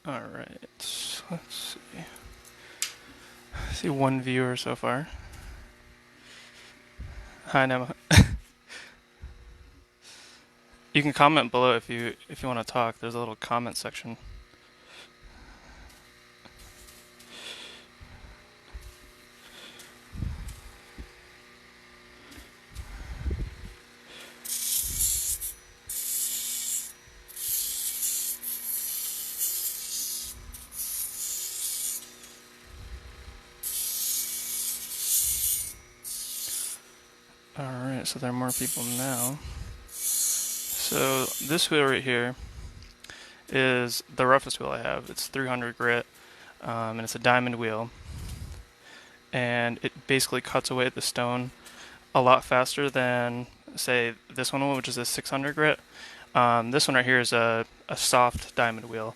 Alright, let's see. I see one viewer so far. Hi, Nema. You can comment below if you want to talk. There's a little comment section. Alright, so there are more people now. So this wheel right here is the roughest wheel I have. It's 300 grit, and it's a diamond wheel. And it basically cuts away at the stone a lot faster than, say, this one, which is a 600 grit. This one right here is a soft diamond wheel,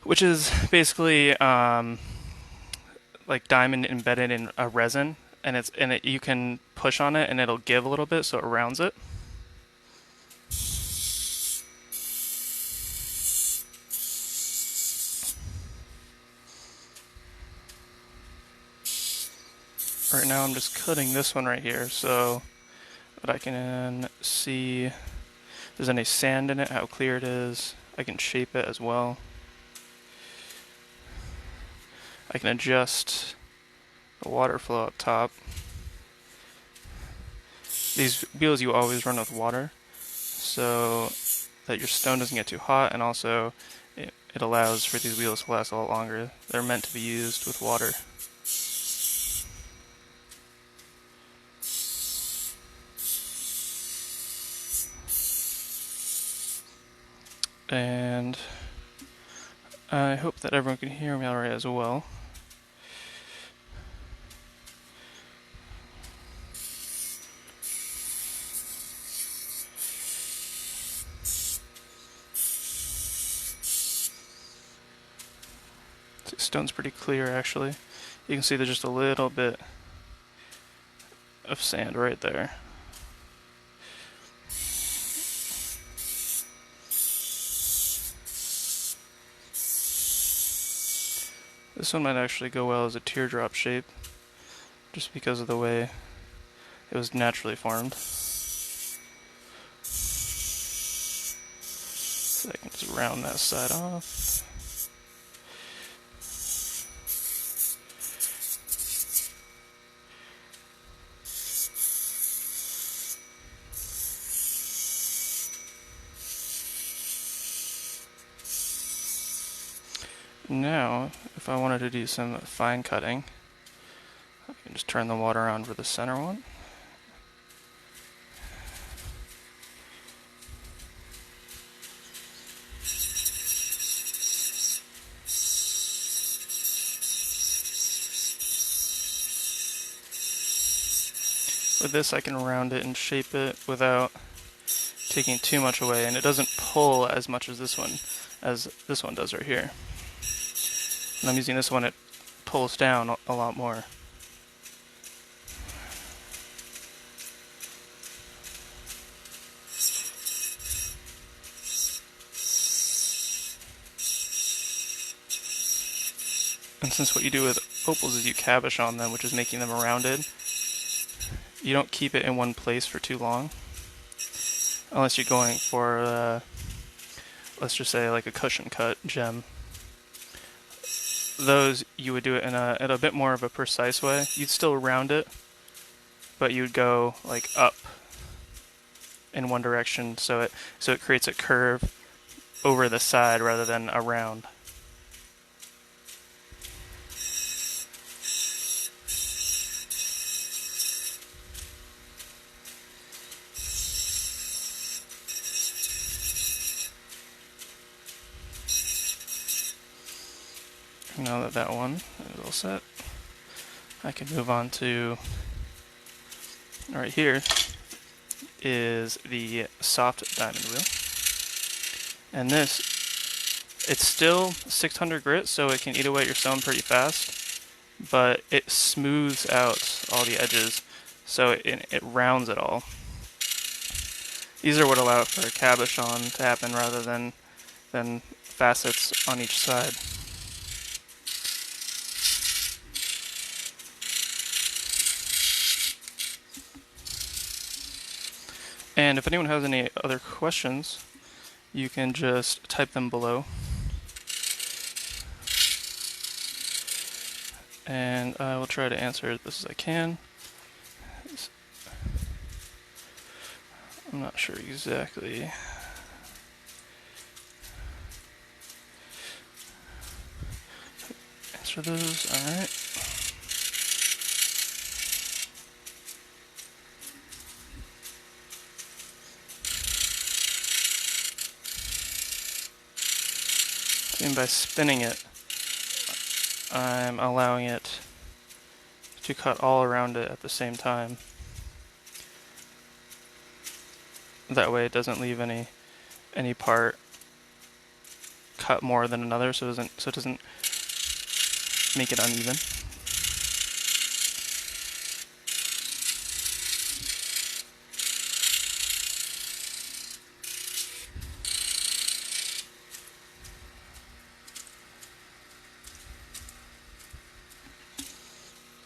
which is basically like diamond embedded in a resin, and you can push on it and it'll give a little bit, so it rounds it. Right now I'm just cutting this one right here so that I can see if there's any sand in it, how clear it is. I can shape it as well. I can adjust the water flow up top. These wheels you always run with water so that your stone doesn't get too hot, and also it allows for these wheels to last a lot longer. They're meant to be used with water. And I hope that everyone can hear me alright as well. The stone's pretty clear actually. You can see there's just a little bit of sand right there. This one might actually go well as a teardrop shape, just because of the way it was naturally formed. So I can just round that side off. Now, if I wanted to do some fine cutting, I can just turn the water on for the center one. With this I can round it and shape it without taking too much away, and it doesn't pull as much as this one does right here. When I'm using this one, it pulls down a lot more. And since what you do with opals is you caboose on them, which is making them rounded, you don't keep it in one place for too long. Unless you're going for, let's just say like a cushion cut gem. Those, you would do it in a bit more of a precise way. You'd still round it, but you'd go like up in one direction, so it creates a curve over the side rather than around. Now that one is all set, I can move on to, right here is the soft diamond wheel. And this, it's still 600 grit, so it can eat away at your stone pretty fast, but it smooths out all the edges, so it rounds it all. These are what allow for a cabochon to happen rather than then facets on each side. And if anyone has any other questions, you can just type them below. And I will try to answer as best as I can. I'm not sure exactly. Answer those, alright. And by spinning it, I'm allowing it to cut all around it at the same time. That way it doesn't leave any part cut more than another, so it doesn't make it uneven.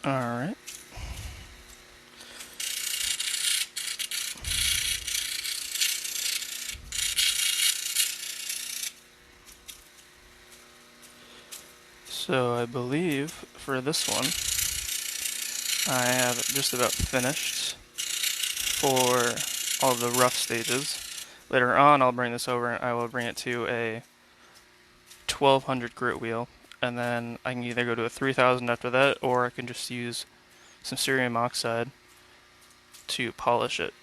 Alright. So I believe for this one, I have it just about finished for all the rough stages. Later on, I'll bring this over and I will bring it to a 1200 grit wheel, and then I can either go to a 3000 after that, or I can just use some cerium oxide to polish it.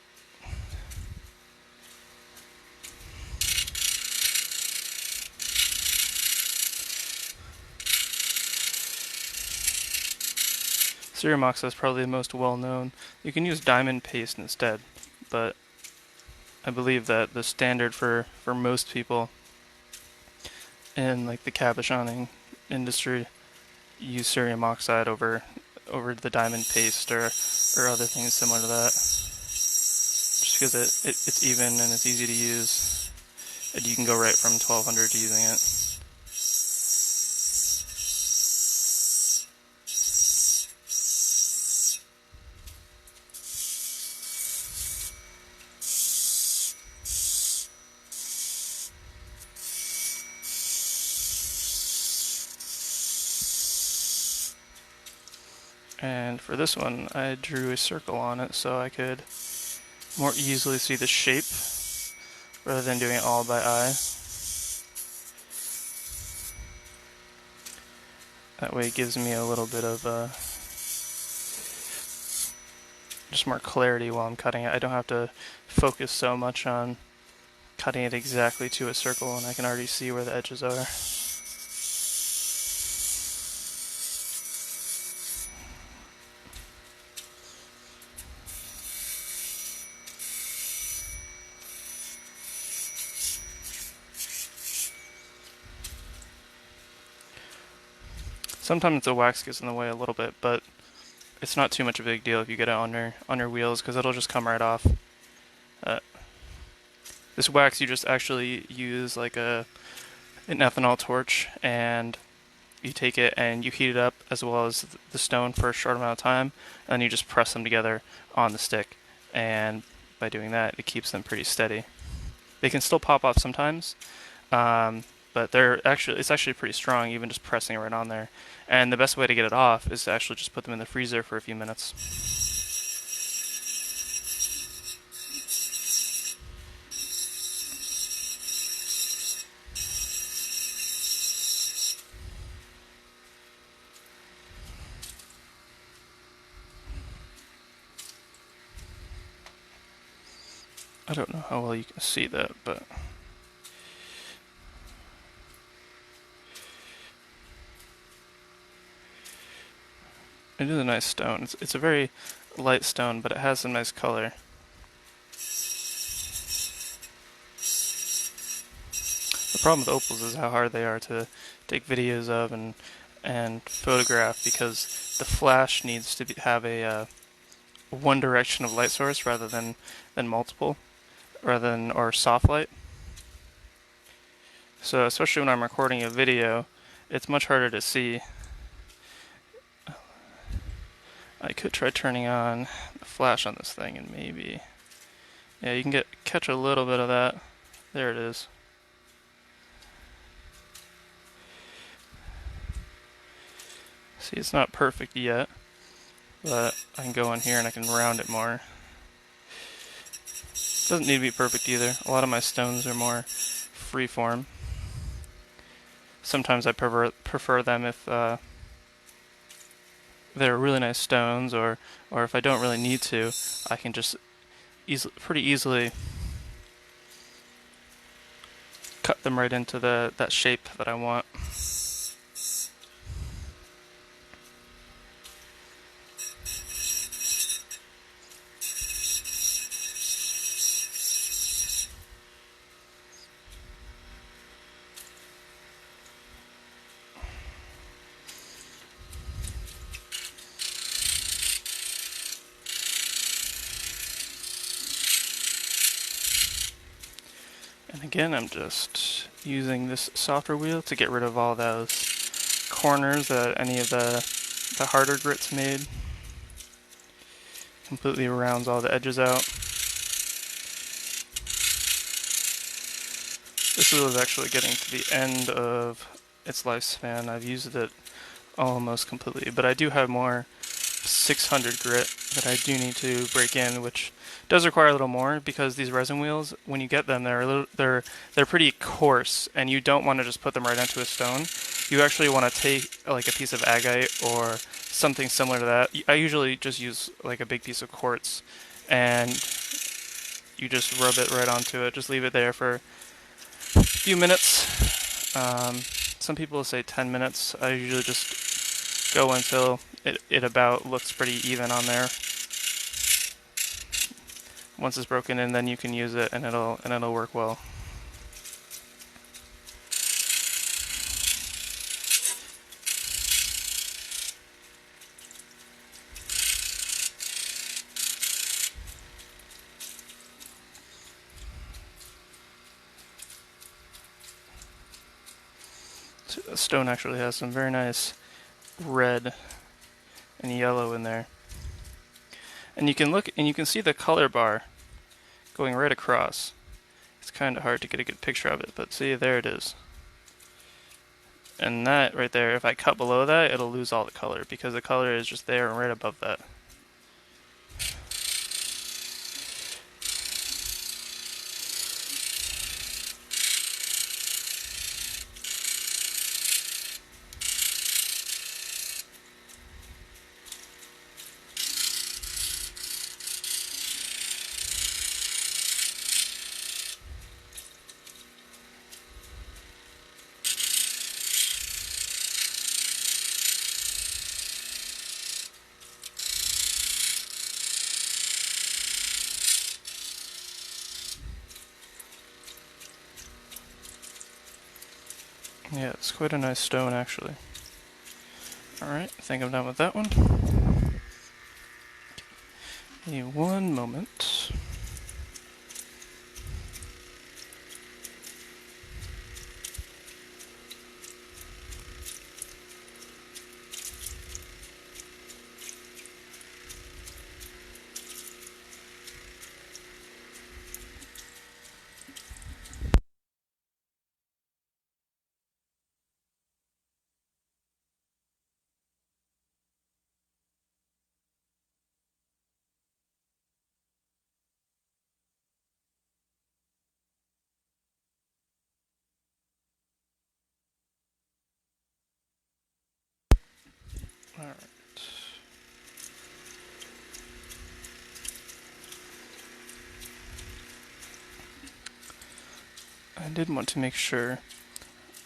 Cerium oxide is probably the most well known. You can use diamond paste instead, but I believe that the standard for most people in like the cabochoning industry use cerium oxide over the diamond paste or other things similar to that. Just because it's even and it's easy to use, and you can go right from 1200 to using it. And for this one, I drew a circle on it so I could more easily see the shape rather than doing it all by eye. That way it gives me a little bit of just more clarity while I'm cutting it. I don't have to focus so much on cutting it exactly to a circle, and I can already see where the edges are. Sometimes the wax gets in the way a little bit, but it's not too much of a big deal if you get it on your wheels, because it'll just come right off. This wax you just actually use like an ethanol torch, and you take it and you heat it up as well as the stone for a short amount of time, and then you just press them together on the stick, and by doing that it keeps them pretty steady. They can still pop off sometimes, but it's actually pretty strong even just pressing it right on there. And the best way to get it off is to actually just put them in the freezer for a few minutes. I don't know how well you can see that, but it is a nice stone. It's a very light stone, but it has some nice color. The problem with opals is how hard they are to take videos of and photograph, because the flash needs to have a one direction of light source rather than multiple, or soft light. So especially when I'm recording a video, it's much harder to see. I could try turning on the flash on this thing and maybe, yeah, you can catch a little bit of that. There it is. See, it's not perfect yet, but I can go in here and I can round it more. Doesn't need to be perfect either. A lot of my stones are more freeform. Sometimes I prefer them if they're really nice stones, or if I don't really need to, I can just pretty easily cut them right into that shape that I want. And again, I'm just using this softer wheel to get rid of all those corners that any of the harder grits made. Completely rounds all the edges out. This wheel is actually getting to the end of its lifespan. I've used it almost completely, but I do have more 600 grit that I do need to break in, which does require a little more because these resin wheels, when you get them, they're pretty coarse, and you don't want to just put them right onto a stone. You actually want to take like a piece of agate or something similar to that. I usually just use like a big piece of quartz, and you just rub it right onto it. Just leave it there for a few minutes. Some people say 10 minutes. I usually just go until it about looks pretty even on there. Once it's broken in, then you can use it and it'll work well. So the stone actually has some very nice red and yellow in there. And you can look and you can see the color bar going right across. It's kind of hard to get a good picture of it, but see, there it is. And that right there, if I cut below that, it'll lose all the color because the color is just there and right above that. Yeah, it's quite a nice stone actually. Alright, I think I'm done with that one. Give me one moment. Alright. I did want to make sure,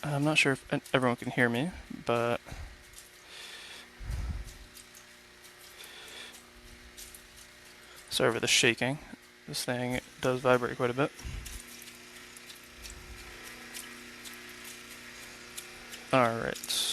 I'm not sure if everyone can hear me, but sorry for the shaking. This thing does vibrate quite a bit. Alright.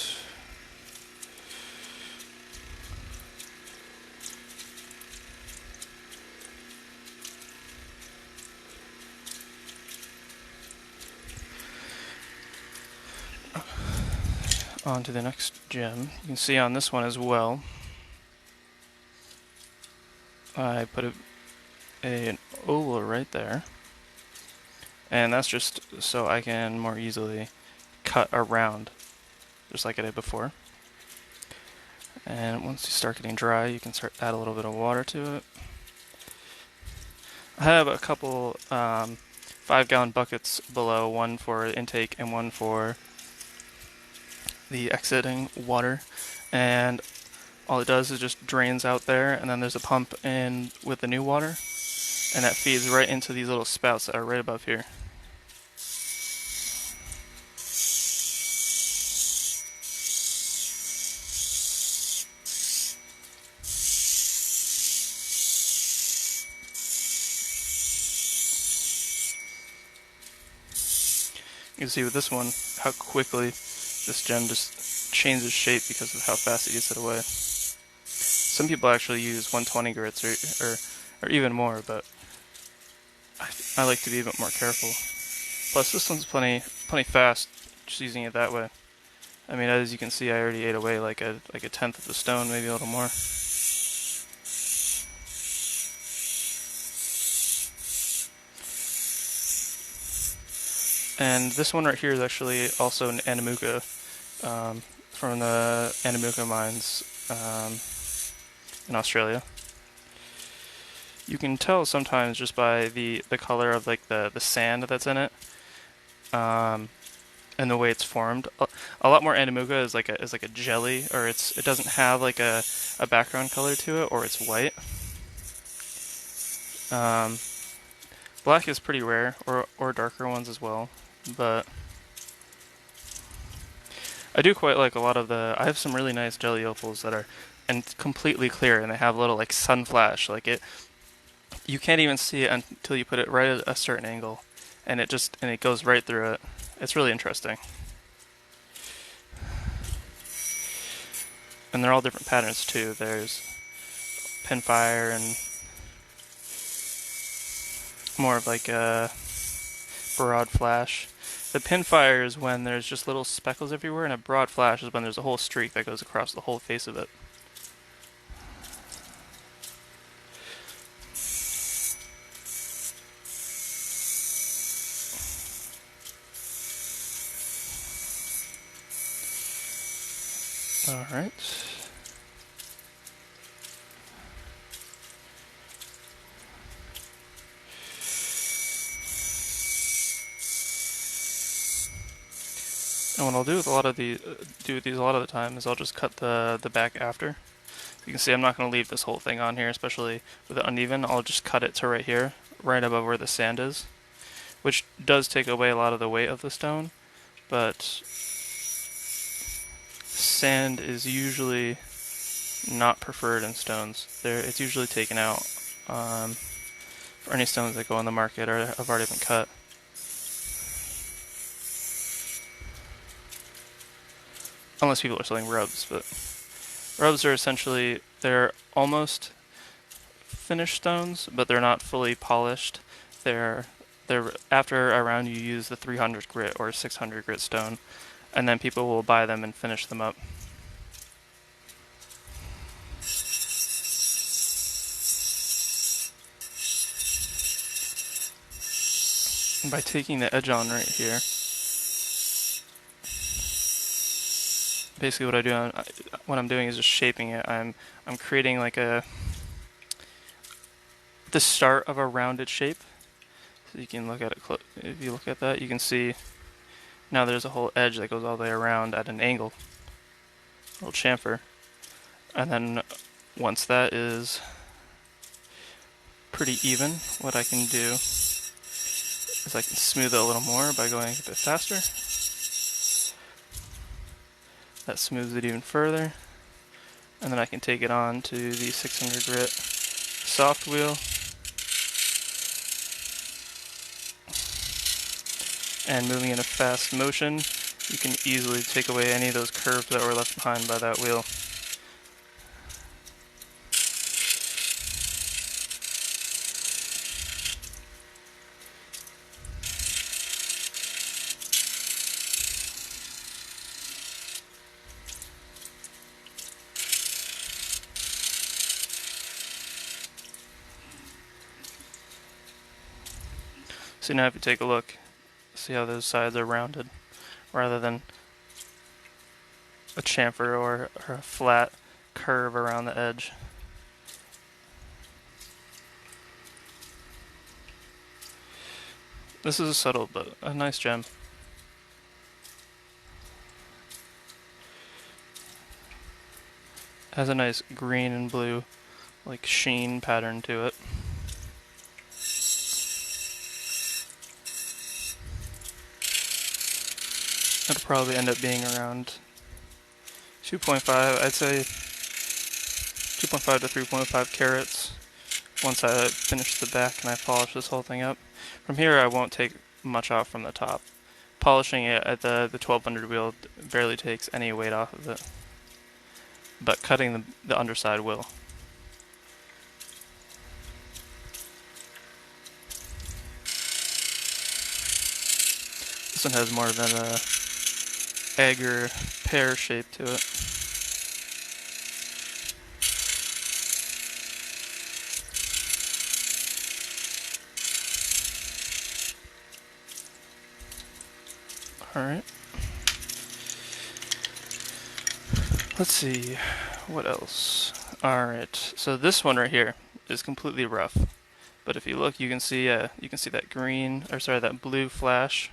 On to the next gem. You can see on this one as well, I put an oval right there, and that's just so I can more easily cut around, just like I did before. And once you start getting dry, you can start add a little bit of water to it. I have a couple 5-gallon buckets below, one for intake and one for the exiting water, and all it does is just drains out there, and then there's a pump in with the new water, and that feeds right into these little spouts that are right above here. You can see with this one how quickly this gem just changes shape because of how fast it gets it away. Some people actually use 120 grits or even more, but I like to be a bit more careful. Plus, this one's plenty fast, just using it that way. I mean, as you can see, I already ate away like a tenth of the stone, maybe a little more. And this one right here is actually also an Anamuka, from the Anamuka mines in Australia. You can tell sometimes just by the color of like the sand that's in it, and the way it's formed. A lot more Anamuka is like a jelly, or it doesn't have like a background color to it, or it's white. Black is pretty rare, or darker ones as well, but I do quite like a lot of I have some really nice jelly opals that are completely clear, and they have a little like sun flash. Like you can't even see it until you put it right at a certain angle, and it goes right through it. It's really interesting. And they're all different patterns too. There's pinfire and more of like a broad flash. The pinfire is when there's just little speckles everywhere, and a broad flash is when there's a whole streak that goes across the whole face of it. Alright. And what I'll do with a lot of these a lot of the time is I'll just cut the back after. You can see I'm not going to leave this whole thing on here, especially with it uneven. I'll just cut it to right here, right above where the sand is, which does take away a lot of the weight of the stone, but sand is usually not preferred in stones. It's usually taken out for any stones that go on the market or have already been cut. Unless people are selling rubs, but rubs are essentially, they're almost finished stones, but they're not fully polished. They're after a round you use the 300 grit or 600 grit stone, and then people will buy them and finish them up. And by taking the edge on right here, basically what I'm doing is just shaping it. I'm creating like the start of a rounded shape. So you can look at it if you look at that, you can see now there's a whole edge that goes all the way around at an angle, a little chamfer. And then once that is pretty even, what I can do is I can smooth it a little more by going a bit faster. That smooths it even further, and then I can take it on to the 600 grit soft wheel, and moving in a fast motion, you can easily take away any of those curves that were left behind by that wheel. So now if you take a look, see how those sides are rounded rather than a chamfer or a flat curve around the edge. This is a subtle but a nice gem. Has a nice green and blue like sheen pattern to it. It'll probably end up being around 2.5, I'd say 2.5 to 3.5 carats once I finish the back and I polish this whole thing up. From here I won't take much off from the top. Polishing it at the 1200 wheel barely takes any weight off of it, but cutting the underside will. This one has more of an egg or pear shape to it. Alright. Let's see, what else? Alright, so this one right here is completely rough. But if you look, you can see that green, or sorry, that blue flash.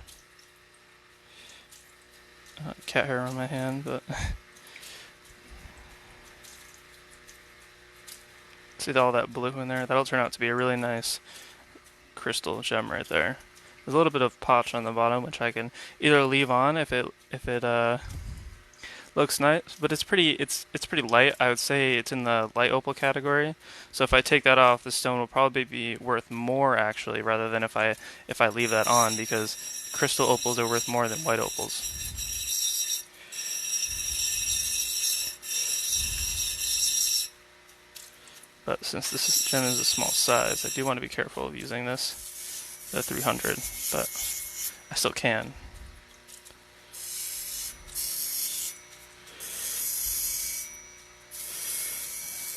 Cat hair on my hand, but see all that blue in there? That'll turn out to be a really nice crystal gem right there. There's a little bit of potch on the bottom, which I can either leave on if it looks nice, but it's pretty light. I would say it's in the light opal category. So if I take that off, the stone will probably be worth more actually, rather than if I leave that on, because crystal opals are worth more than white opals. But since this gem is a small size, I do want to be careful of using this, the 300, but I still can.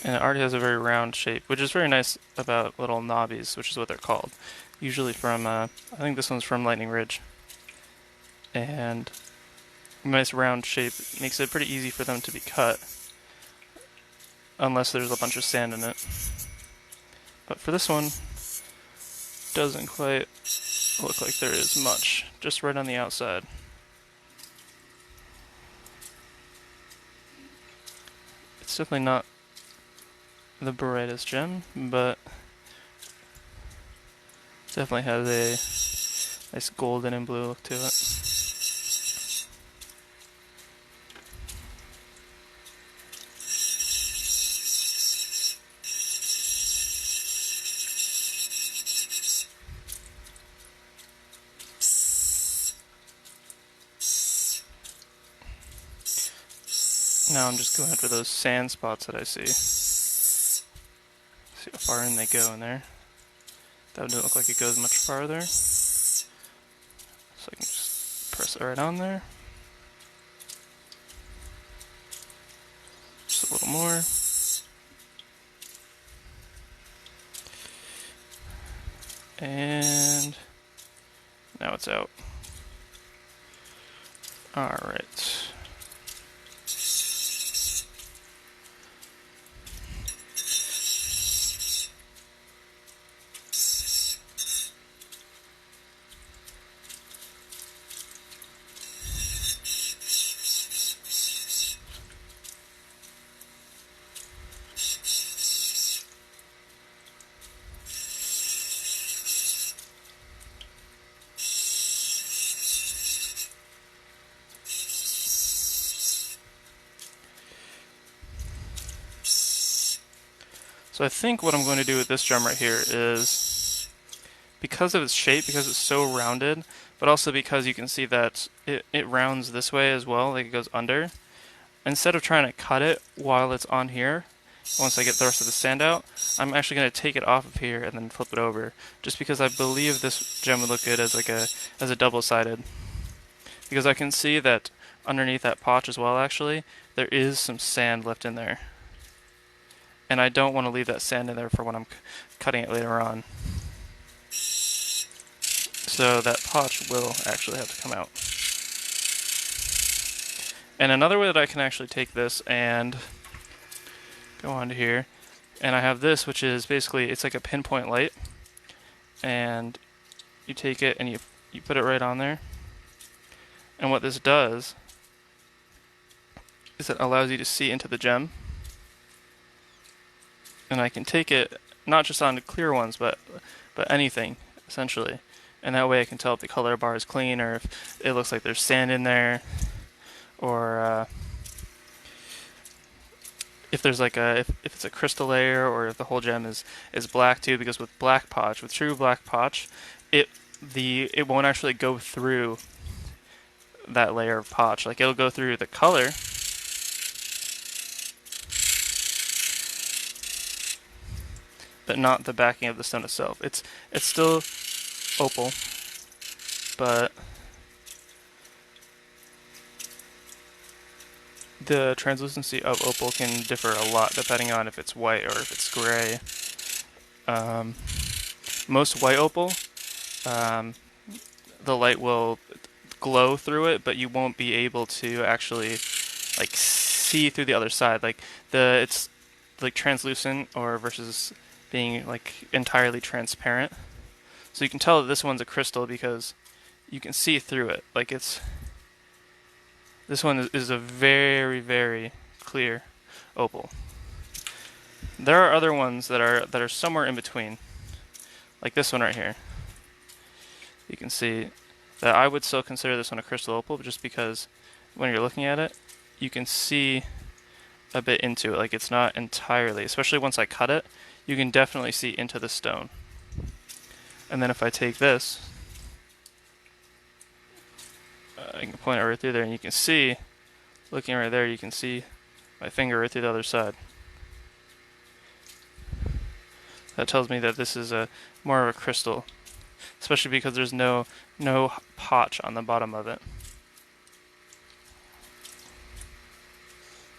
And it already has a very round shape, which is very nice about little knobbies, which is what they're called. Usually from, I think this one's from Lightning Ridge. And a nice round shape makes it pretty easy for them to be cut, unless there's a bunch of sand in it. But for this one, doesn't quite look like there is much, just right on the outside. It's definitely not the brightest gem, but definitely has a nice golden and blue look to it. Now I'm just going after those sand spots that I see. See how far in they go in there. That doesn't look like it goes much farther. So I can just press it right on there. Just a little more. And now it's out. Alright. So I think what I'm going to do with this gem right here is, because of its shape, because it's so rounded, but also because you can see that it rounds this way as well, like it goes under, instead of trying to cut it while it's on here, once I get the rest of the sand out, I'm actually going to take it off of here and then flip it over, just because I believe this gem would look good as a double-sided. Because I can see that underneath that potch as well, actually, there is some sand left in there. And I don't want to leave that sand in there for when I'm cutting it later on. So that potch will actually have to come out. And another way that I can actually take this and go on to here, and I have this, which is basically, it's like a pinpoint light, and you take it and you put it right on there. And what this does is it allows you to see into the gem. And I can take it not just on the clear ones, but anything essentially. And that way I can tell if the color bar is clean, or if it looks like there's sand in there, or if there's like if it's a crystal layer, or if the whole gem is black too. Because with black potch, with true black potch, it won't actually go through that layer of potch. Like, it'll go through the color, but not the backing of the stone itself. It's still opal, but the translucency of opal can differ a lot depending on if it's white or if it's gray. Most white opal, the light will glow through it, but you won't be able to actually like see through the other side. Like it's like translucent, or versus being like entirely transparent. So you can tell that this one's a crystal because you can see through it. Like this one is a very, very clear opal. There are other ones that are somewhere in between, like this one right here. You can see that I would still consider this one a crystal opal, just because when you're looking at it, you can see a bit into it. Like, it's not entirely, especially once I cut it, you can definitely see into the stone. And then if I take this, I can point it right through there, and you can see, looking right there, you can see my finger right through the other side. That tells me that this is more of a crystal, especially because there's no potch on the bottom of it.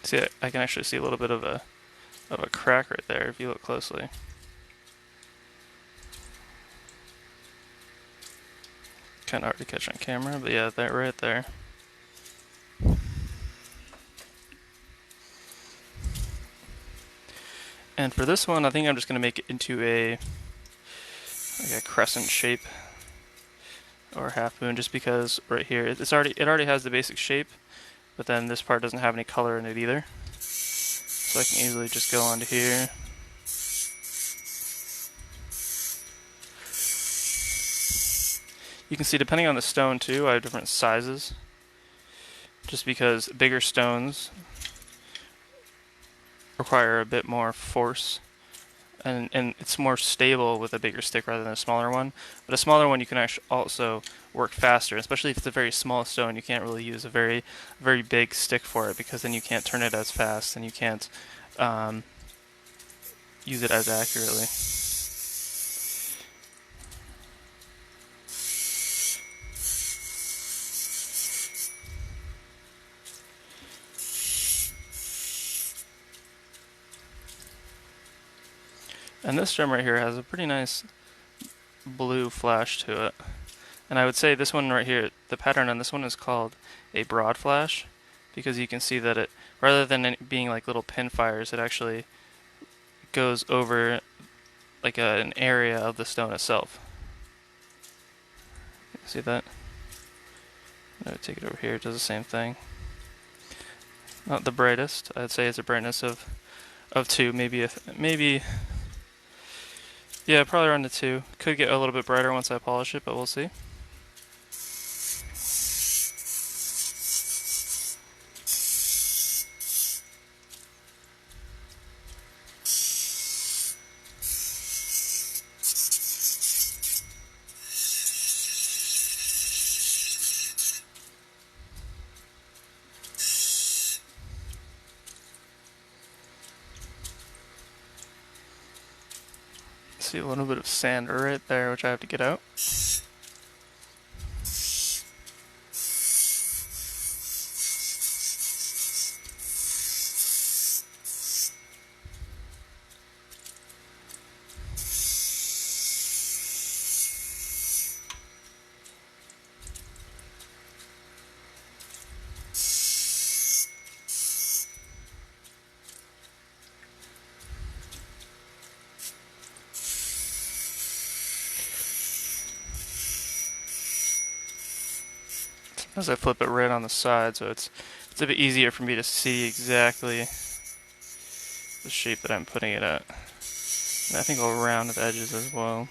See, I can actually see a little bit of a crack right there if you look closely. Kind of hard to catch on camera, but yeah, that right there. And for this one, I think I'm just going to make it into like a crescent shape or half moon, just because right here it already has the basic shape, but then this part doesn't have any color in it either. So I can easily just go onto here. You can see, depending on the stone too, I have different sizes, just because bigger stones require a bit more force, and it's more stable with a bigger stick rather than a smaller one. But a smaller one you can actually also work faster, especially if it's a very small stone. You can't really use a very big stick for it, because then you can't turn it as fast and you can't use it as accurately. And this gem right here has a pretty nice blue flash to it. And I would say this one right here, the pattern on this one is called a broad flash, because you can see that it, rather than it being like little pin fires, it actually goes over like an area of the stone itself. See that? I would take it over here, it does the same thing. Not the brightest, I'd say it's a brightness of 2, maybe. Yeah, probably around the 2. Could get a little bit brighter once I polish it, but we'll see. See a little bit of sand right there, which I have to get out. as I flip it right on the side, so it's a bit easier for me to see exactly the shape that I'm putting it at. And I think I'll round the edges as well,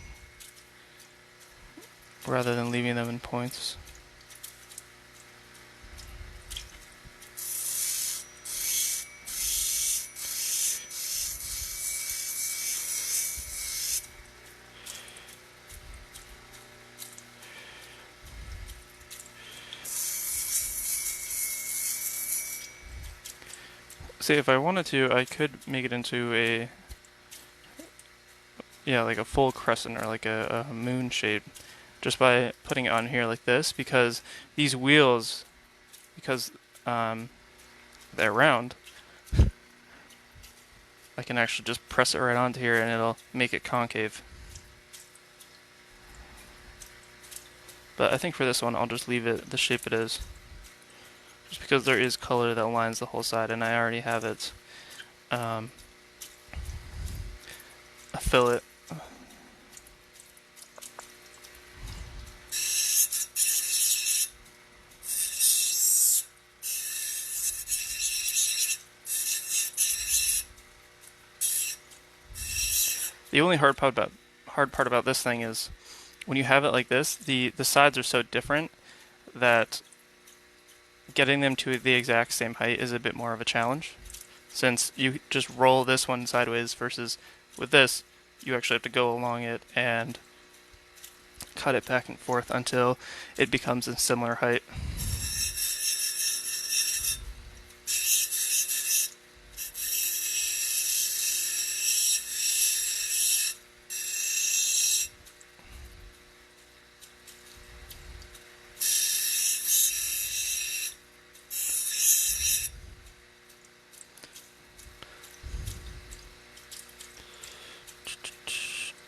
rather than leaving them in points. See, if I wanted to, I could make it into a, yeah, like a full crescent or like a moon shape, just by putting it on here like this, because these wheels, because they're round, I can actually just press it right onto here and it'll make it concave. But I think for this one, I'll just leave it the shape it is, just because there is color that lines the whole side, and I already have it a fillet. The only hard part about this thing is when you have it like this, the sides are so different that getting them to the exact same height is a bit more of a challenge, since you just roll this one sideways versus with this, you actually have to go along it and cut it back and forth until it becomes a similar height.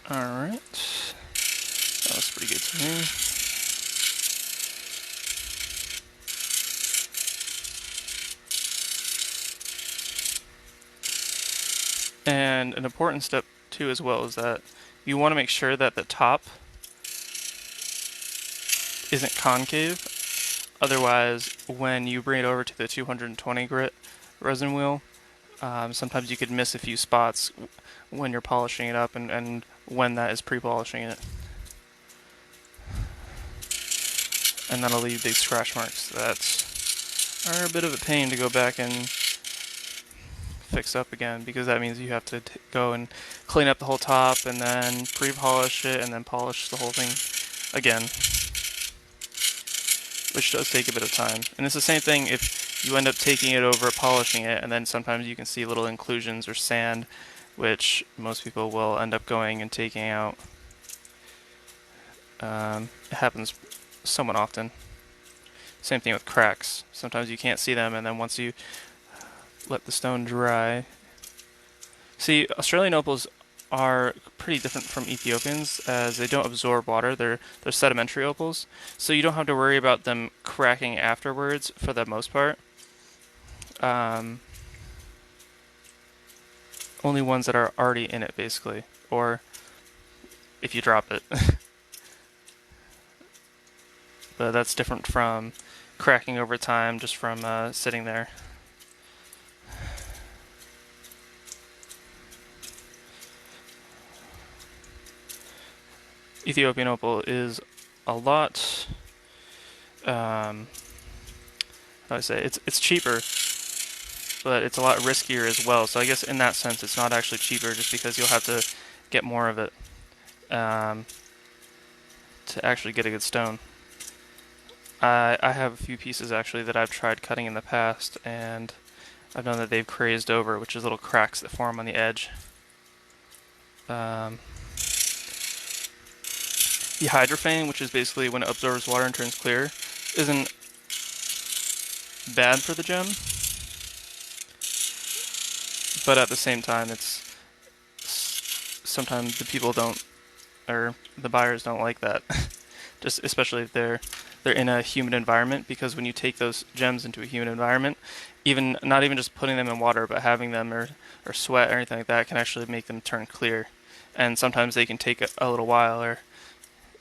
Alright, that was pretty good to me. And an important step too as well is that you want to make sure that the top isn't concave. Otherwise, when you bring it over to the 220 grit resin wheel, sometimes you could miss a few spots when you're polishing it up and when that is pre-polishing it. And that'll leave big scratch marks that are a bit of a pain to go back and fix up again, because that means you have to go and clean up the whole top and then pre-polish it and then polish the whole thing again, which does take a bit of time. And it's the same thing if you end up taking it over, polishing it, and then sometimes you can see little inclusions or sand, which most people will end up going and taking out. It happens somewhat often. Same thing with cracks. Sometimes you can't see them, and then once you let the stone dry. See, Australian opals are pretty different from Ethiopians, as they don't absorb water. They're sedimentary opals, so you don't have to worry about them cracking afterwards for the most part. Only ones that are already in it, basically, or if you drop it. But that's different from cracking over time just from sitting there. Ethiopian opal is a lot, how do I say, it's cheaper, but it's a lot riskier as well. So I guess in that sense it's not actually cheaper, just because you'll have to get more of it to actually get a good stone. I have a few pieces actually that I've tried cutting in the past, and I've known that they've crazed over, which is little cracks that form on the edge. The hydrophane, which is basically when it absorbs water and turns clear, isn't bad for the gem, but at the same time, it's sometimes the people don't, or the buyers don't like that. Just especially if they're in a humid environment, because when you take those gems into a humid environment, even not even just putting them in water, but having them or sweat or anything like that can actually make them turn clear. And sometimes they can take a little while, or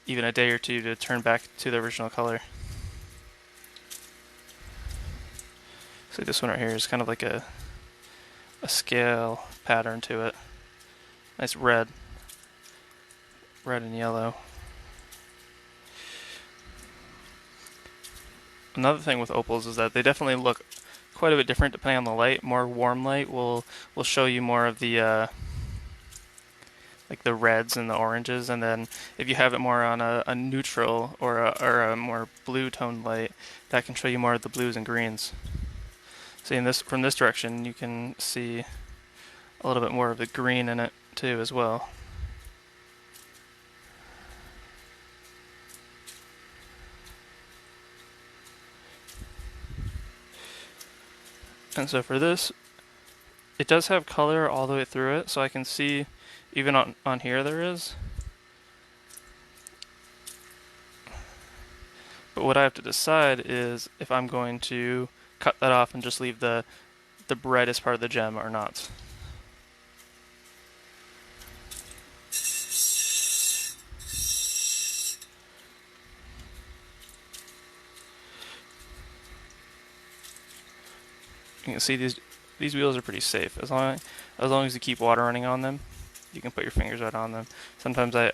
even a day or two, to turn back to the original color. So this one right here is kind of like a scale pattern to it. Nice red and yellow. Another thing with opals is that they definitely look quite a bit different depending on the light. More warm light will show you more of the like the reds and the oranges, and then if you have it more on a neutral or a more blue toned light, that can show you more of the blues and greens. So in this, from this direction, you can see a little bit more of the green in it too as well. And so for this, it does have color all the way through it, so I can see even on here there is. But what I have to decide is if I'm going to cut that off and just leave the brightest part of the gem or not. You can see these wheels are pretty safe. As long as you keep water running on them, you can put your fingers right on them. Sometimes I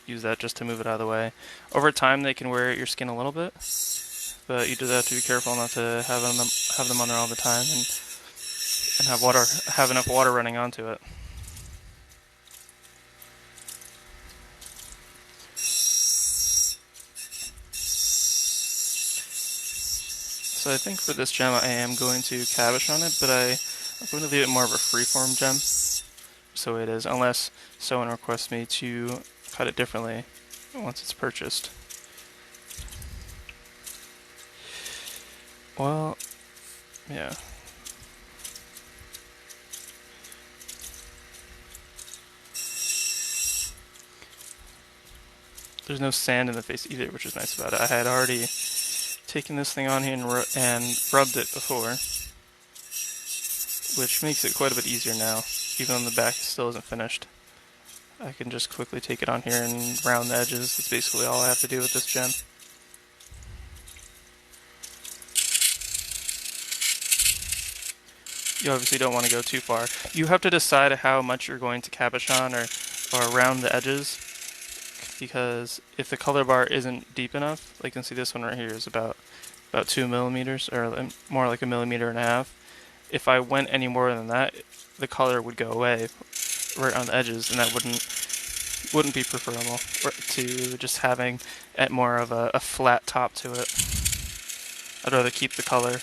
use that just to move it out of the way. Over time, they can wear your skin a little bit, but you just have to be careful not to have them on there all the time and have enough water running onto it. So I think for this gem I am going to caboche on it, but I'm going to leave it more of a freeform gem, so it is, unless someone requests me to cut it differently once it's purchased. Well, yeah. There's no sand in the face either, which is nice about it. I had already taken this thing on here and rubbed it before, which makes it quite a bit easier now, even though the back still isn't finished. I can just quickly take it on here and round the edges. That's basically all I have to do with this gem. You obviously don't want to go too far. You have to decide how much you're going to caboche on or round the edges, because if the color bar isn't deep enough, like you can see this one right here is about 2 millimeters, or more like 1.5 millimeters. If I went any more than that, the color would go away right on the edges, and that wouldn't be preferable to just having at more of a flat top to it. I'd rather keep the color.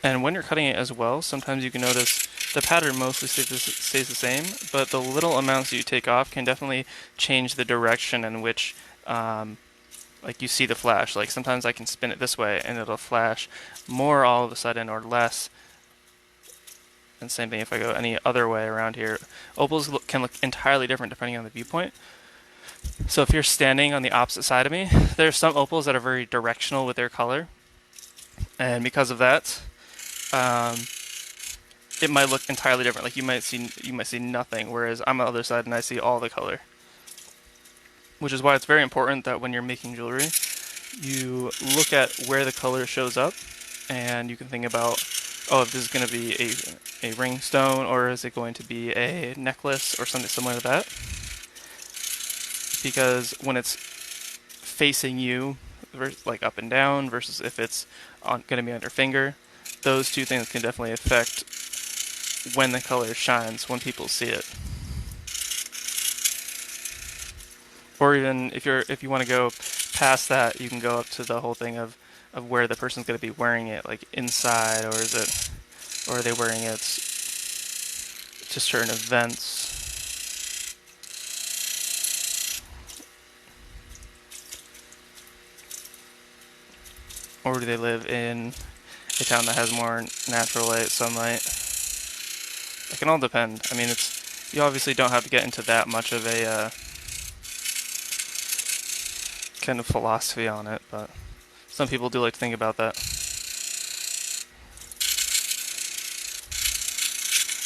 And when you're cutting it as well, sometimes you can notice the pattern mostly stays the same, but the little amounts that you take off can definitely change the direction in which like you see the flash. Like sometimes I can spin it this way and it'll flash more all of a sudden or less. And same thing if I go any other way around here. Opals can look entirely different depending on the viewpoint. So if you're standing on the opposite side of me, there's some opals that are very directional with their color. And because of that, it might look entirely different. Like you might see nothing, whereas I'm on the other side and I see all the color. Which is why it's very important that when you're making jewelry, you look at where the color shows up, and you can think about, oh, if this is going to be a ring stone, or is it going to be a necklace, or something similar to that. Because when it's facing you, like up and down, versus if it's going to be on your finger, those two things can definitely affect when the color shines, when people see it. Or even if you want to go past that, you can go up to the whole thing of where the person's going to be wearing it, like inside, or are they wearing it to certain events. Or do they live in a town that has more natural light, sunlight? It can all depend. I mean, you obviously don't have to get into that much of a kind of philosophy on it, but some people do like to think about that.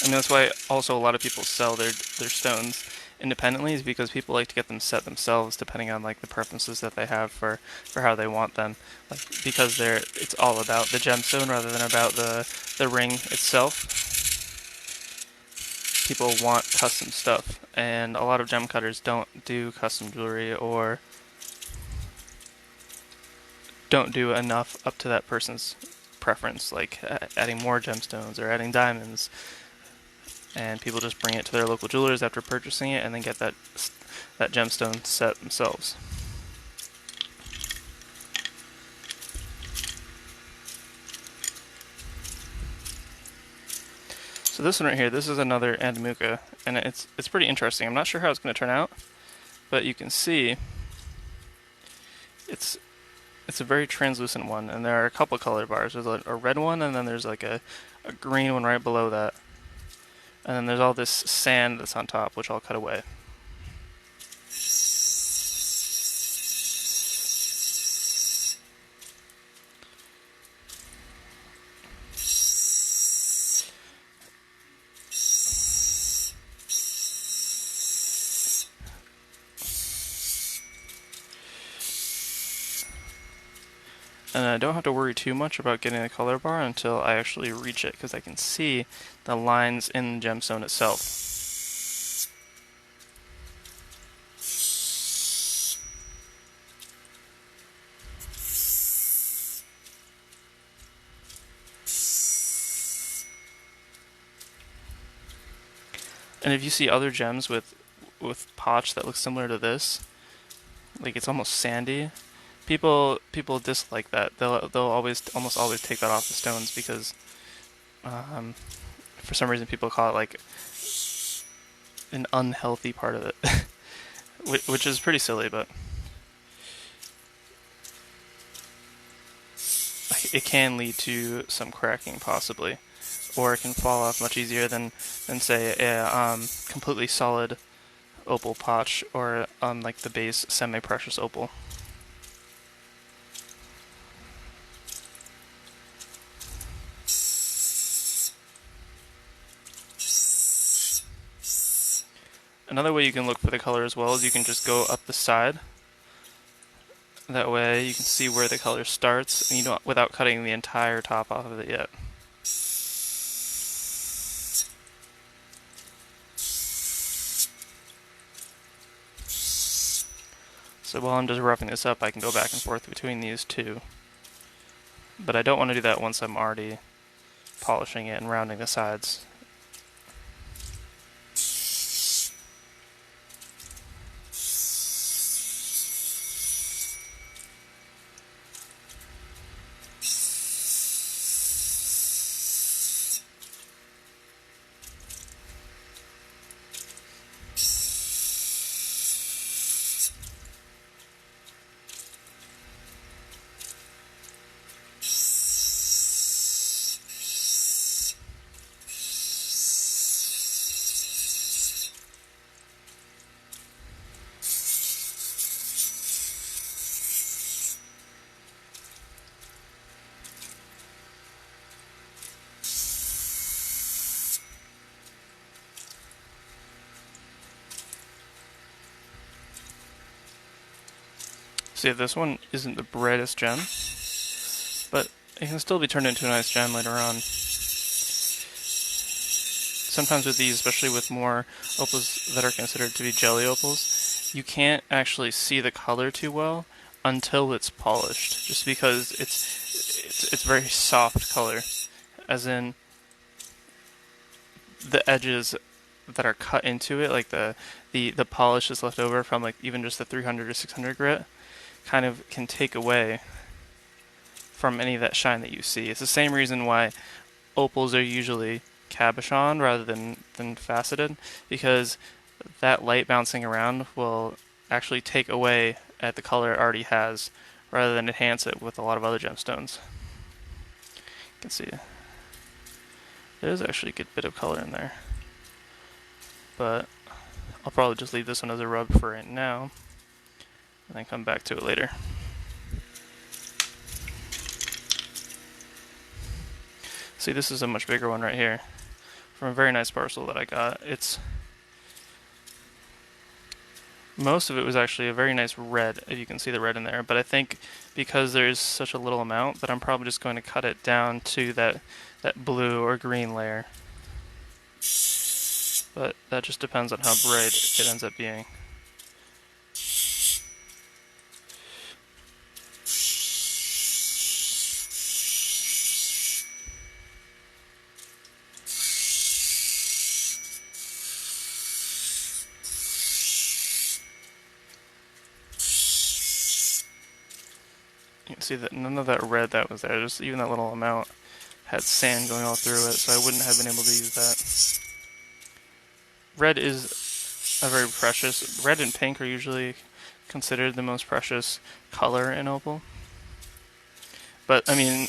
I mean, that's why also a lot of people sell their stones independently, is because people like to get them set themselves depending on like the preferences that they have for how they want them. Like because it's all about the gemstone rather than about the ring itself. People want custom stuff, and a lot of gem cutters don't do custom jewelry or don't do enough up to that person's preference, like adding more gemstones or adding diamonds. And people just bring it to their local jewelers after purchasing it and then get that gemstone set themselves. So this one right here, this is another Andamuka, and it's pretty interesting. I'm not sure how it's going to turn out, but you can see it's a very translucent one, and there are a couple color bars. There's a red one, and then there's like a green one right below that. And then there's all this sand that's on top, which I'll cut away. And I don't have to worry too much about getting the color bar until I actually reach it, because I can see the lines in the gemstone itself. And if you see other gems with potch that looks similar to this, like it's almost sandy, people dislike that. They'll almost always take that off the stones because for some reason people call it like an unhealthy part of it, which is pretty silly, but it can lead to some cracking possibly, or it can fall off much easier than say a completely solid opal potch or like the base semi-precious opal. Another way you can look for the color as well is you can just go up the side. That way you can see where the color starts, and you don't, without cutting the entire top off of it yet. So while I'm just roughing this up, I can go back and forth between these two. But I don't want to do that once I'm already polishing it and rounding the sides. See, this one isn't the brightest gem, but it can still be turned into a nice gem later on. Sometimes with these, especially with more opals that are considered to be jelly opals, you can't actually see the color too well until it's polished, just because it's very soft color, as in the edges that are cut into it, like the polish is left over from like even just the 300 or 600 grit, kind of can take away from any of that shine that you see. It's the same reason why opals are usually cabochon rather than faceted, because that light bouncing around will actually take away at the color it already has rather than enhance it with a lot of other gemstones. You can see there's actually a good bit of color in there, but I'll probably just leave this one as a rub for right now and then come back to it later. See, this is a much bigger one right here. from a very nice parcel that I got. Most of it was actually a very nice red, if you can see the red in there, but I think because there's such a little amount that I'm probably just going to cut it down to that blue or green layer. But that just depends on how bright it ends up being. You can see that none of that red that was there, just even that little amount, had sand going all through it, so I wouldn't have been able to use that. Red is a very precious. Red and pink are usually considered the most precious color in opal. But, I mean,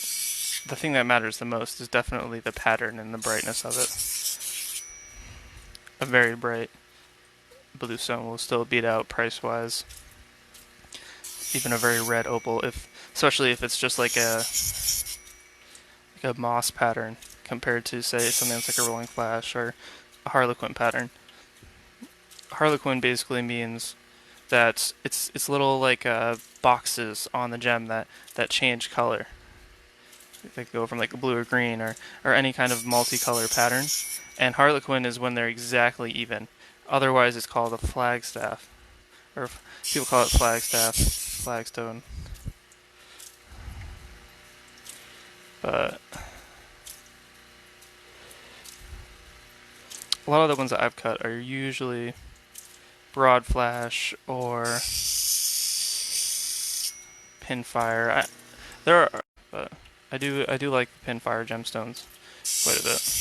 the thing that matters the most is definitely the pattern and the brightness of it. A very bright blue stone will still beat out price-wise even a very red opal, especially if it's just like a moss pattern compared to, say, something that's like a rolling flash or a harlequin pattern. Harlequin basically means that it's little like boxes on the gem that change color. They go from like blue or green or any kind of multicolor pattern. And harlequin is when they're exactly even. Otherwise, it's called a flagstaff, or people call it flagstone. But a lot of the ones that I've cut are usually broad flash or pinfire. But I do like pinfire gemstones quite a bit.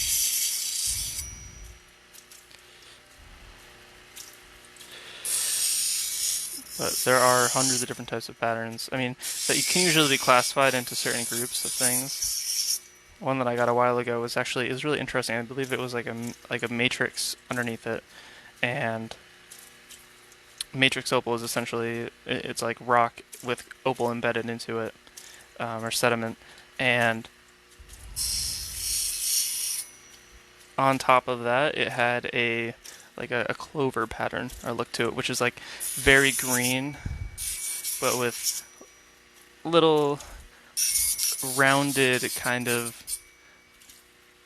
But there are hundreds of different types of patterns. I mean, that you can usually be classified into certain groups of things. One that I got a while ago was really interesting. I believe it was like a matrix underneath it, and matrix opal is essentially it's like rock with opal embedded into it, or sediment, and on top of that it had a clover pattern or look to it, which is like very green, but with little rounded kind of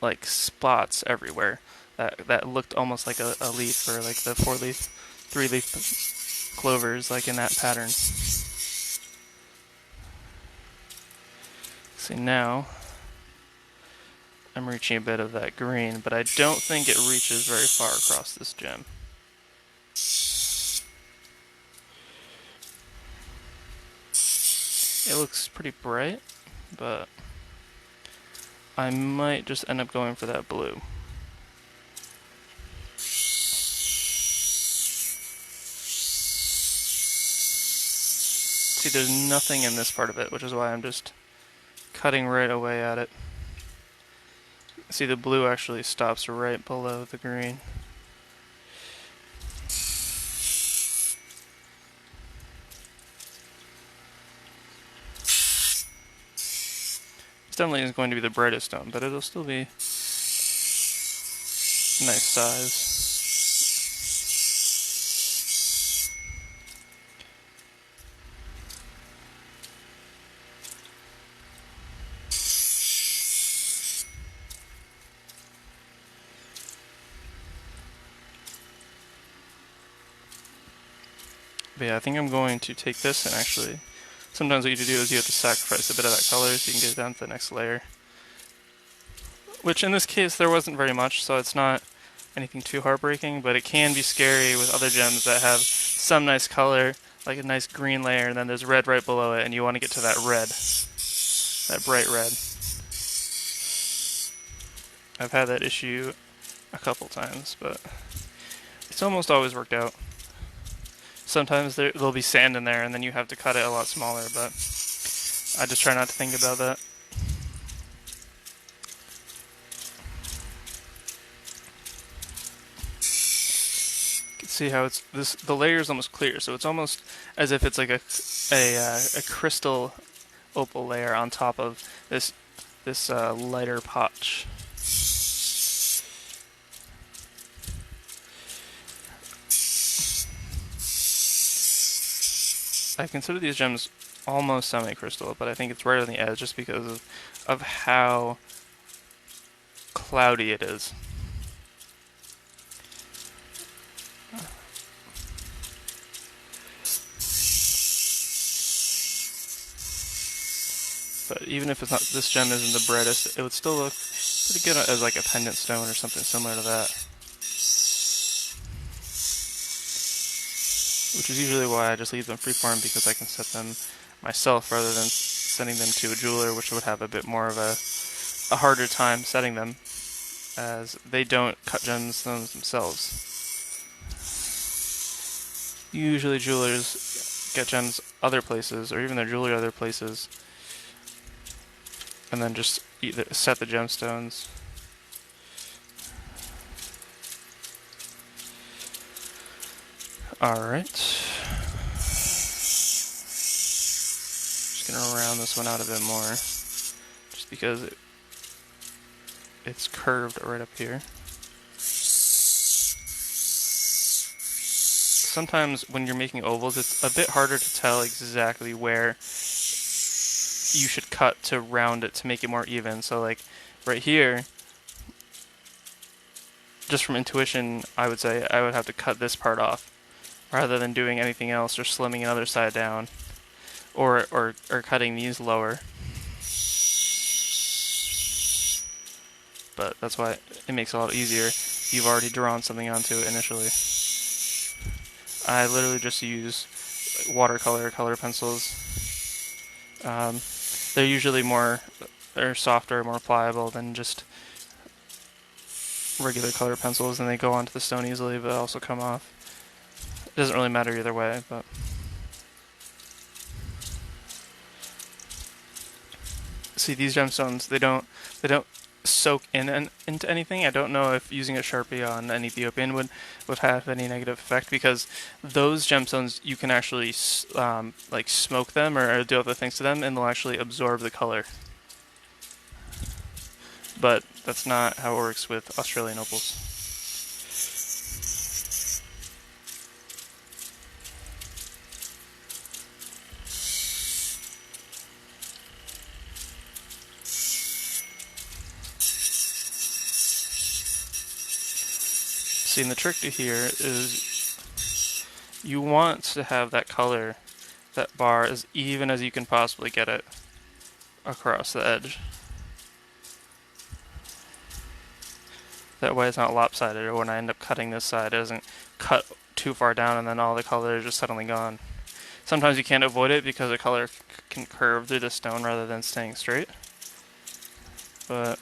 like spots everywhere that looked almost like a leaf, or like the 4-leaf, 3-leaf clovers like in that pattern. See, now I'm reaching a bit of that green, but I don't think it reaches very far across this gem. It looks pretty bright, but I might just end up going for that blue. See, there's nothing in this part of it, which is why I'm just cutting right away at it. See, the blue actually stops right below the green. This definitely isn't going to be the brightest stone, but it'll still be nice size. But yeah, I think I'm going to take this and actually, sometimes what you do is you have to sacrifice a bit of that color so you can get it down to the next layer. Which in this case there wasn't very much, so it's not anything too heartbreaking, but it can be scary with other gems that have some nice color, like a nice green layer, and then there's red right below it, and you want to get to that red, that bright red. I've had that issue a couple times, but it's almost always worked out. Sometimes there'll be sand in there, and then you have to cut it a lot smaller, but I just try not to think about that. You can see how the layer is almost clear, so it's almost as if it's like a crystal opal layer on top of this lighter potch. I consider these gems almost semi-crystal, but I think it's right on the edge just because of how cloudy it is. But even if it's not, this gem isn't the brightest, it would still look pretty good as like a pendant stone or something similar to that. Which is usually why I just leave them freeform, because I can set them myself rather than sending them to a jeweler, which would have a bit more of a harder time setting them, as they don't cut gemstones themselves. Usually jewelers get gems other places, or even their jewelry other places, and then just either set the gemstones. Alright. Just gonna round this one out a bit more, just because it's curved right up here. Sometimes when you're making ovals, it's a bit harder to tell exactly where you should cut to round it to make it more even. So like right here, just from intuition, I would say I would have to cut this part off rather than doing anything else or slimming another side down, or cutting these lower. But that's why it makes it a lot easier. You've already drawn something onto it initially. I literally just use watercolor color pencils. They're usually they're softer, more pliable than just regular color pencils, and they go onto the stone easily, but also come off. It doesn't really matter either way, but see, these gemstones, they don't soak into anything. I don't know if using a Sharpie on an Ethiopian would have any negative effect, because those gemstones, you can actually like smoke them or do other things to them, and they'll actually absorb the color. But that's not how it works with Australian opals. See, and the trick to here is you want to have that color, that bar, as even as you can possibly get it across the edge. That way it's not lopsided, or when I end up cutting this side, it doesn't cut too far down and then all the color is just suddenly gone. Sometimes you can't avoid it because the color can curve through the stone rather than staying straight. But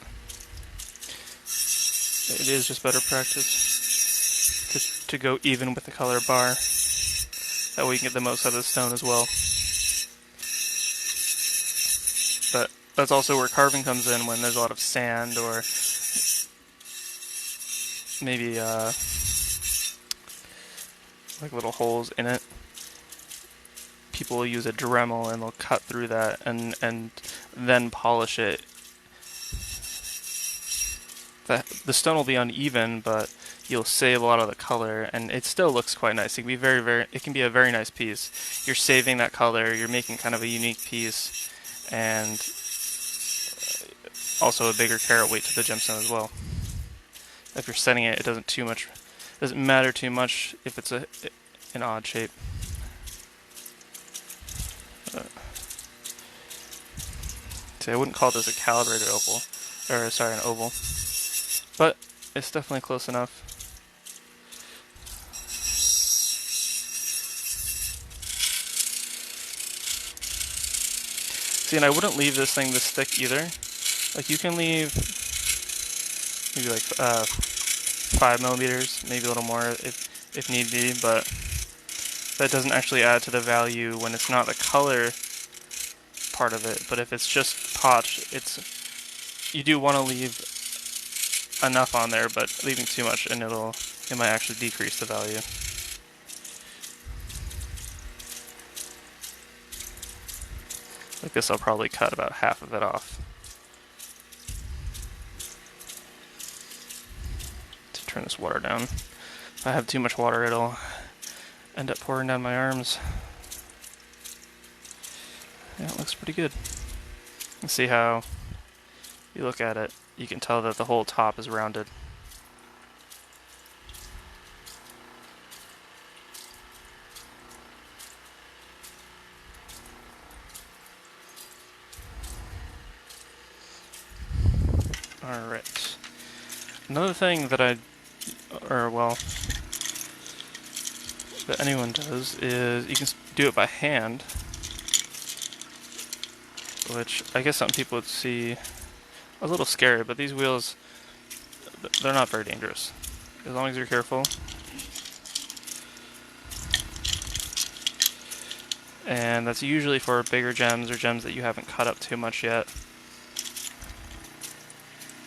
it is just better practice to go even with the color bar. That way you can get the most out of the stone as well. But that's also where carving comes in, when there's a lot of sand or maybe like little holes in it. People will use a Dremel and they'll cut through that and then polish it. The stone will be uneven, but you'll save a lot of the color, and it still looks quite nice. It can be it can be a very nice piece. You're saving that color, you're making kind of a unique piece, and also a bigger carat weight to the gemstone as well. If you're setting it, it doesn't matter too much if it's an odd shape. See, I wouldn't call this a calibrated opal, or sorry, an oval, but it's definitely close enough. See, and I wouldn't leave this thing this thick either. Like, you can leave maybe like 5 millimeters, maybe a little more if need be, but that doesn't actually add to the value when it's not the color part of it. But if it's just potch, you do want to leave enough on there, but leaving too much and it might actually decrease the value. Like this, I'll probably cut about half of it off. To turn this water down. If I have too much water, it'll end up pouring down my arms. pretty good. You can see how you look at it, you can tell that the whole top is rounded. Alright. Another thing that that anyone does is you can do it by hand, which I guess some people would see a little scary, but these wheels, they're not very dangerous, as long as you're careful. And that's usually for bigger gems or gems that you haven't cut up too much yet.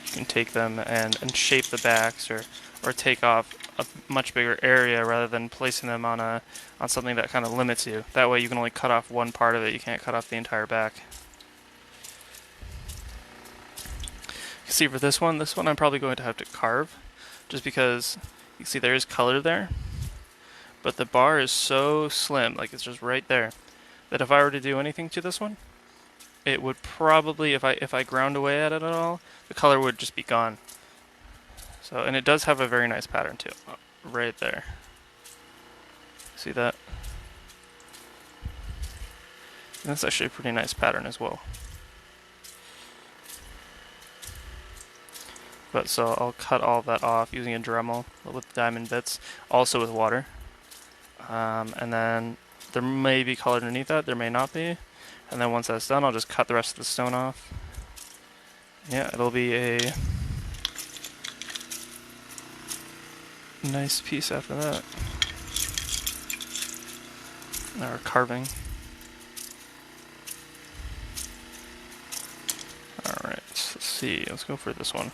You can take them and shape the backs or take off a much bigger area rather than placing them on something that kind of limits you. That way you can only cut off one part of it, you can't cut off the entire back. You can see for this one I'm probably going to have to carve, just because you can see there is color there, but the bar is so slim, like it's just right there, that if I were to do anything to this one, it would probably, if I ground away at it at all, the color would just be gone. So, and it does have a very nice pattern too, right there. See that? And that's actually a pretty nice pattern as well. But so I'll cut all that off using a Dremel with diamond bits, also with water. And then there may be color underneath that, there may not be. And then once that's done, I'll just cut the rest of the stone off. Yeah, it'll be a nice piece after that. Or carving. Alright, let's see. Let's go for this one.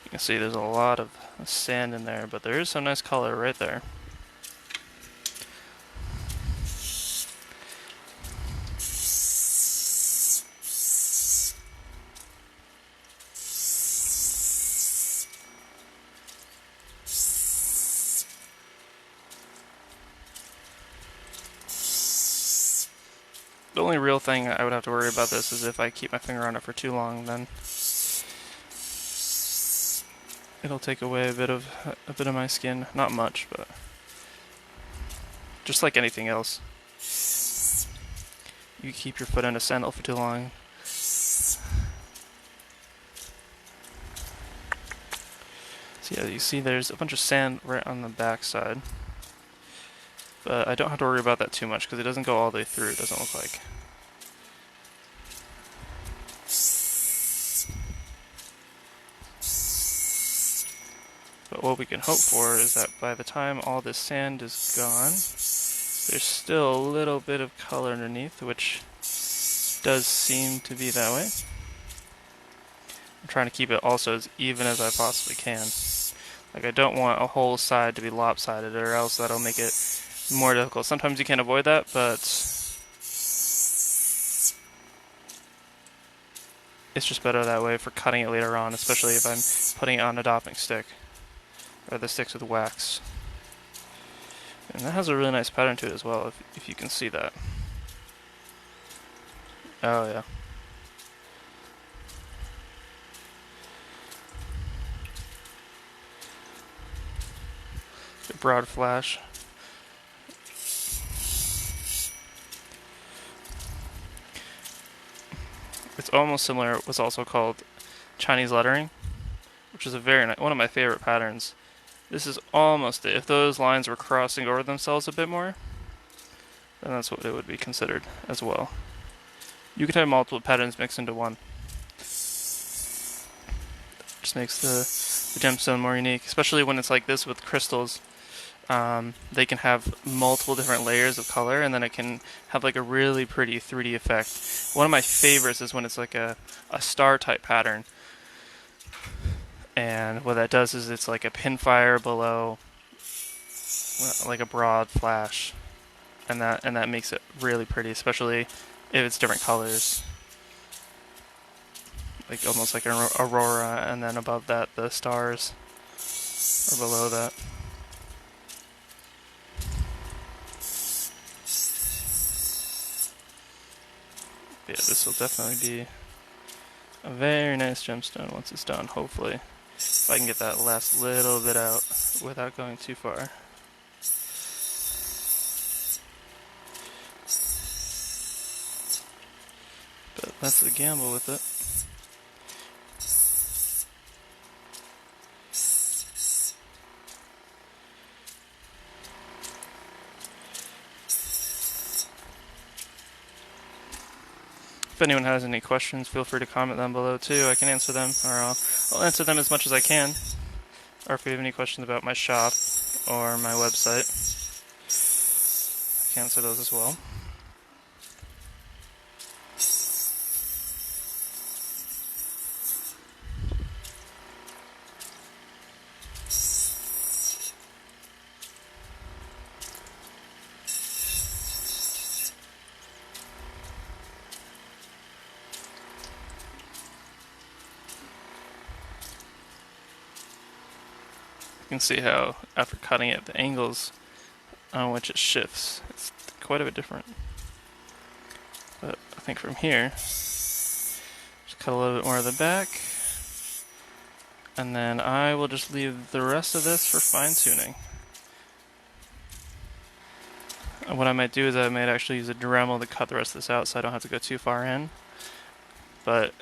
You can see there's a lot of sand in there, but there is some nice color right there. The only real thing I would have to worry about this is if I keep my finger on it for too long, then it'll take away a bit of my skin. Not much, but just like anything else. You keep your foot in a sandal for too long. So yeah, you see there's a bunch of sand right on the back side. But I don't have to worry about that too much because it doesn't go all the way through, it doesn't look like. But what we can hope for is that by the time all this sand is gone, there's still a little bit of color underneath, which does seem to be that way. I'm trying to keep it also as even as I possibly can. Like, I don't want a whole side to be lopsided, or else that'll make it more difficult. Sometimes you can't avoid that, but it's just better that way for cutting it later on, especially if I'm putting it on a doping stick, or the sticks with wax. And that has a really nice pattern to it as well, if you can see that. Oh yeah. A broad flash. It's almost similar. What's also called Chinese lettering, which is a very one of my favorite patterns. This is almost it. If those lines were crossing over themselves a bit more, then that's what it would be considered as well. You could have multiple patterns mixed into one. Just makes the gemstone more unique, especially when it's like this with crystals. They can have multiple different layers of color, and then it can have like a really pretty 3D effect. One of my favorites is when it's like a star type pattern, and what that does is it's like a pinfire below, like a broad flash, and that makes it really pretty, especially if it's different colors, like almost like an aurora, and then above that the stars, or below that. Yeah, this will definitely be a very nice gemstone once it's done, hopefully. If I can get that last little bit out without going too far. But that's the gamble with it. If anyone has any questions, feel free to comment them below too. I can answer them, or I'll answer them as much as I can. Or if you have any questions about my shop or my website, I can answer those as well. You can see how after cutting it, the angles on which it shifts, it's quite a bit different. But I think from here, just cut a little bit more of the back, and then I will just leave the rest of this for fine tuning. And what I might do is I might actually use a Dremel to cut the rest of this out so I don't have to go too far in. But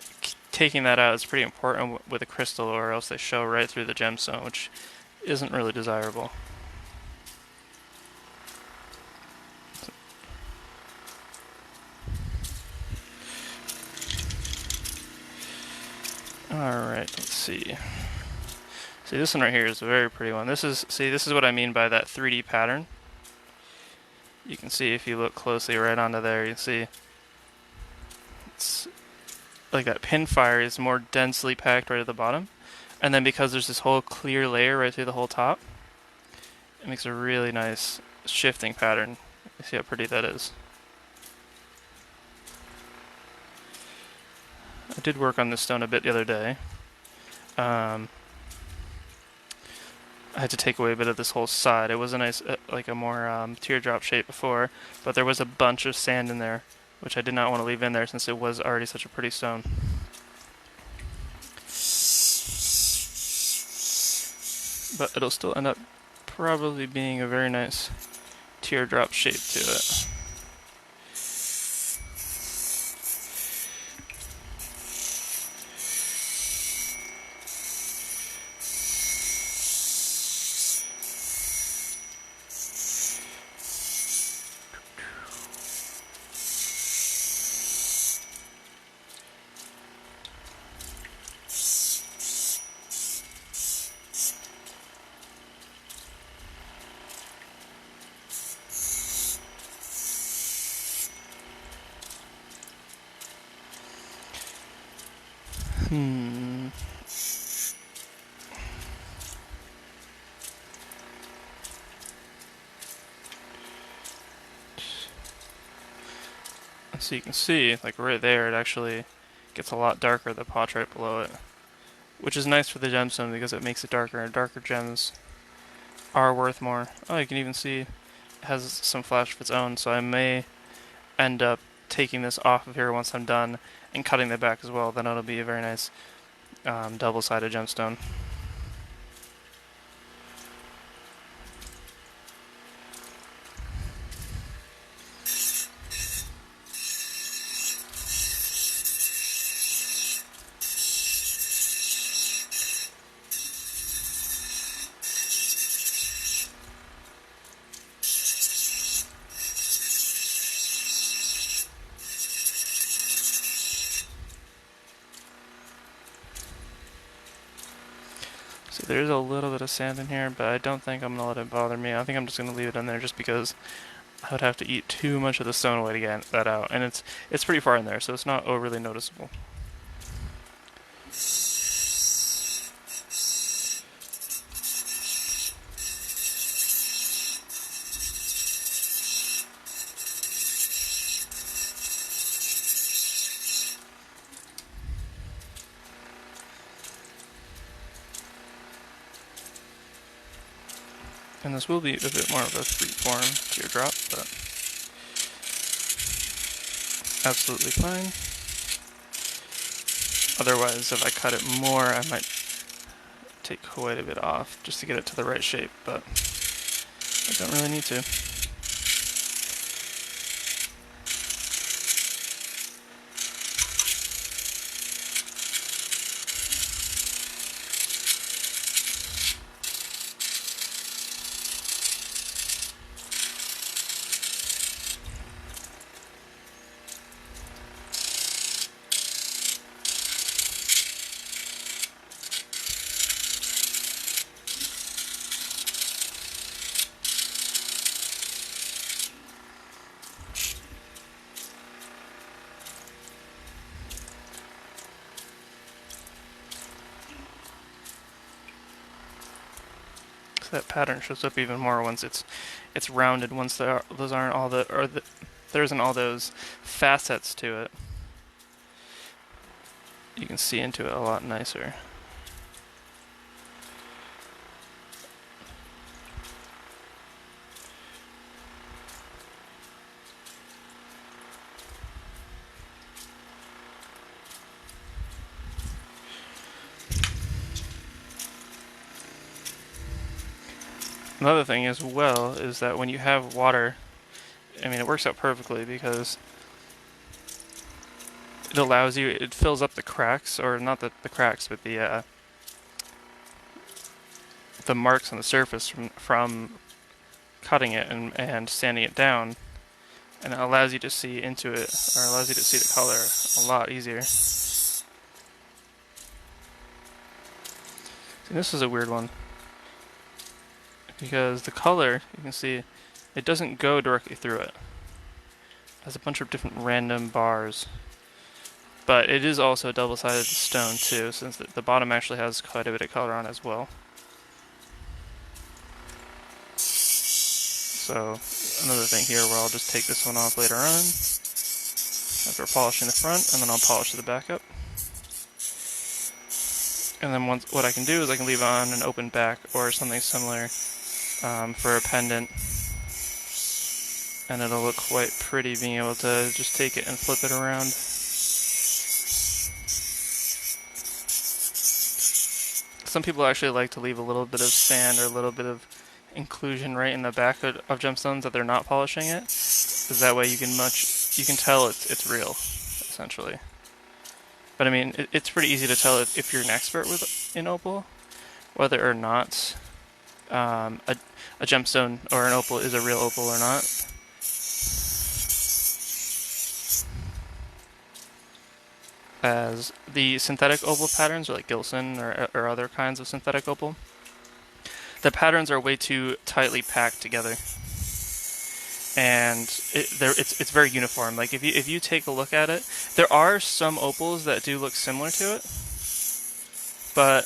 taking that out is pretty important with a crystal, or else they show right through the gemstone, which isn't really desirable. Alright, let's see. See, this one right here is a very pretty one. This is what I mean by that 3D pattern. You can see if you look closely right onto there, you can see it's like that pinfire is more densely packed right at the bottom. And then because there's this whole clear layer right through the whole top, it makes a really nice shifting pattern. You see how pretty that is. I did work on this stone a bit the other day. I had to take away a bit of this whole side. It was a nice, like a more teardrop shape before, but there was a bunch of sand in there, which I did not want to leave in there since it was already such a pretty stone. But it'll still end up probably being a very nice teardrop shape to it. So you can see, like right there, it actually gets a lot darker, the potch right below it. Which is nice for the gemstone because it makes it darker, and darker gems are worth more. Oh, you can even see it has some flash of its own, so I may end up taking this off of here once I'm done and cutting the back as well. Then it'll be a very nice double-sided gemstone. So there's a little bit of sand in here, but I don't think I'm going to let it bother me. I think I'm just going to leave it in there just because I would have to eat too much of the stone away to get that out. And it's pretty far in there, so it's not overly noticeable. And this will be a bit more of a free-form teardrop, but absolutely fine. Otherwise, if I cut it more, I might take quite a bit off just to get it to the right shape, but I don't really need to. So that pattern shows up even more once it's rounded. Once there isn't all those facets to it, you can see into it a lot nicer. Another thing as well is that when you have water, I mean, it works out perfectly because it fills up the cracks, or not the cracks, but the marks on the surface from cutting it and sanding it down, and it allows you to see into it, or allows you to see the color a lot easier. See, this is a weird one, because the color, you can see, it doesn't go directly through it. It has a bunch of different random bars. But it is also a double-sided stone too, since the bottom actually has quite a bit of color on it as well. So, another thing here where I'll just take this one off later on, after polishing the front, and then I'll polish the back up. And then what I can do is I can leave on an open back or something similar for a pendant, and it'll look quite pretty being able to just take it and flip it around. Some people actually like to leave a little bit of sand or a little bit of inclusion right in the back of gemstones that they're not polishing it, because that way you can tell it's real, essentially. But I mean, it's pretty easy to tell if you're an expert in opal, whether or not a gemstone or an opal is a real opal or not. As the synthetic opal patterns, or like Gilson or other kinds of synthetic opal, the patterns are way too tightly packed together, and it's very uniform. Like if you take a look at it, there are some opals that do look similar to it, but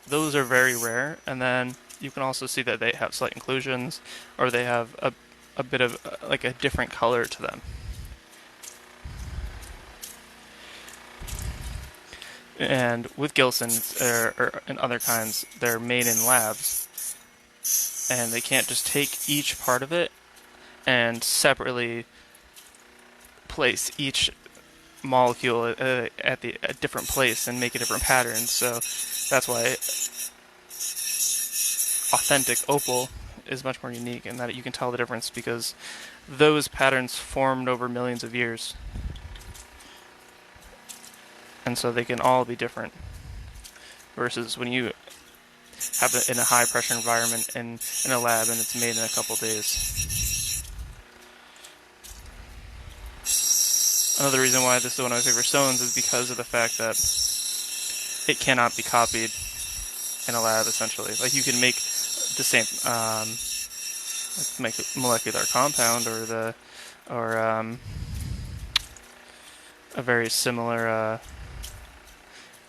those are very rare. And then you can also see that they have slight inclusions, or they have a bit of like a different color to them. And with Gilson or in other kinds, they're made in labs, and they can't just take each part of it and separately place each molecule at a different place and make a different pattern. So that's why authentic opal is much more unique, in that you can tell the difference because those patterns formed over millions of years. And so they can all be different. Versus when you have it in a high pressure environment in a lab and it's made in a couple days. Another reason why this is one of my favorite stones is because of the fact that it cannot be copied in a lab, essentially. Like you can make the same, make a molecular compound or a very similar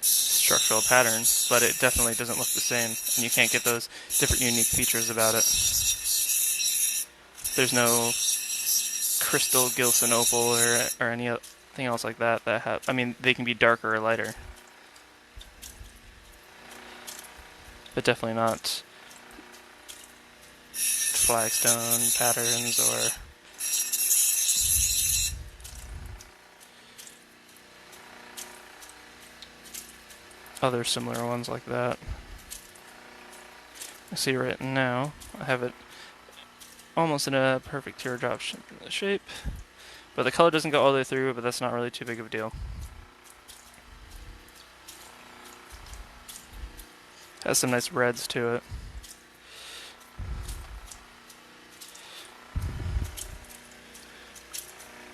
structural pattern, but it definitely doesn't look the same, and you can't get those different unique features about it. There's no crystal Gilson opal or anything else like that have. I mean, they can be darker or lighter, but definitely not flagstone patterns or other similar ones like that. I see right now I have it almost in a perfect teardrop shape, but the color doesn't go all the way through, but that's not really too big of a deal. Has some nice reds to it.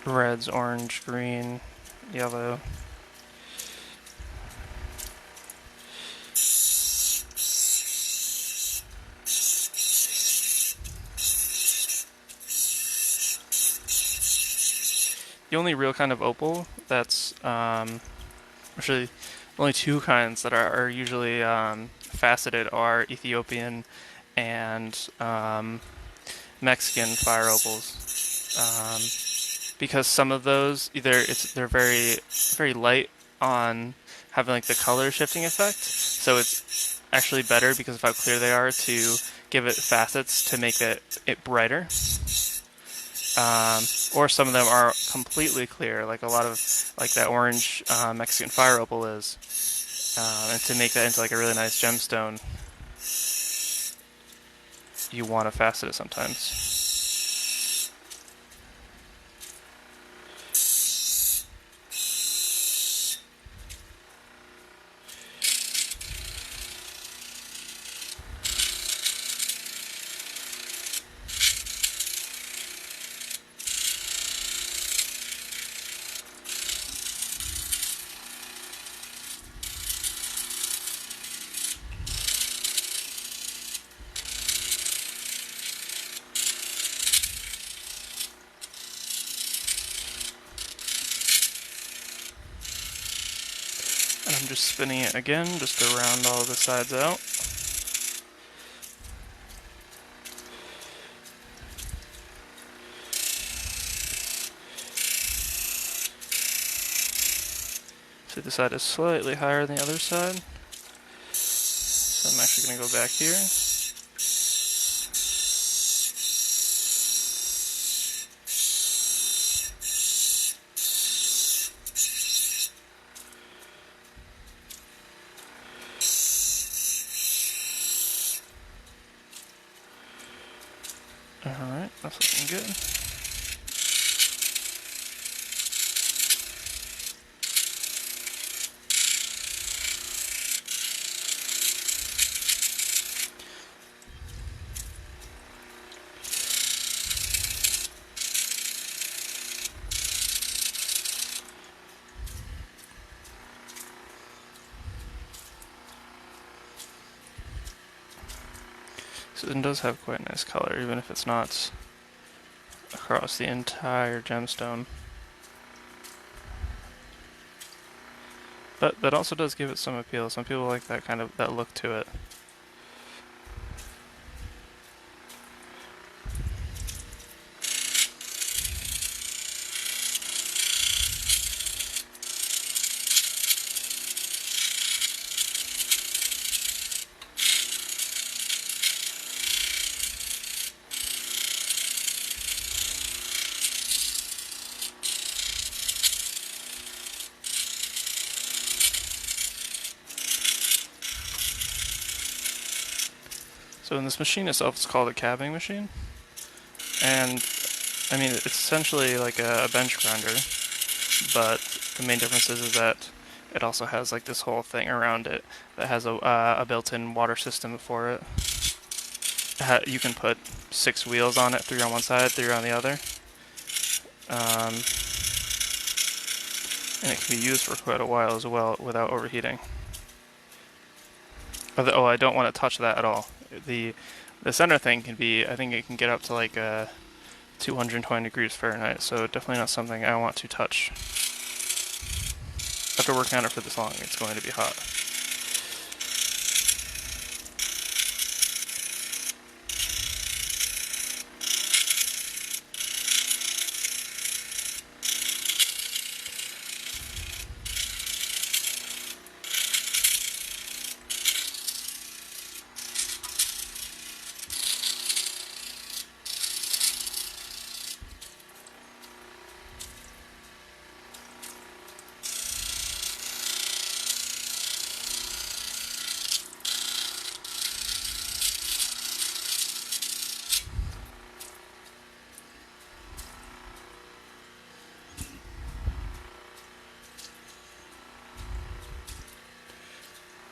Reds, orange, green, yellow. The only real kind of opal that's actually only two kinds that are usually faceted are Ethiopian and Mexican fire opals. Because some of those they're very light on having like the color shifting effect, so it's actually better because of how clear they are to give it facets to make it brighter. Or some of them are completely clear, like a lot of like that orange Mexican fire opal is, and to make that into like a really nice gemstone, you want to facet it sometimes. And I'm just spinning it again, just to round all the sides out. So the side is slightly higher than the other side. So I'm actually going to go back here. Alright, that's looking good. So it does have quite a nice color, even if it's not across the entire gemstone. But that also does give it some appeal. Some people like that look to it. So in this machine itself, it's called a cabbing machine, and I mean it's essentially like a bench grinder, but the main difference is that it also has like this whole thing around it that has a built-in water system for it. You can put 6 wheels on it, 3 on one side, 3 on the other, and it can be used for quite a while as well without overheating. Oh, I don't want to touch that at all. The center thing can be, I think it can get up to like 220 degrees Fahrenheit, so definitely not something I want to touch. After working on it for this long, it's going to be hot.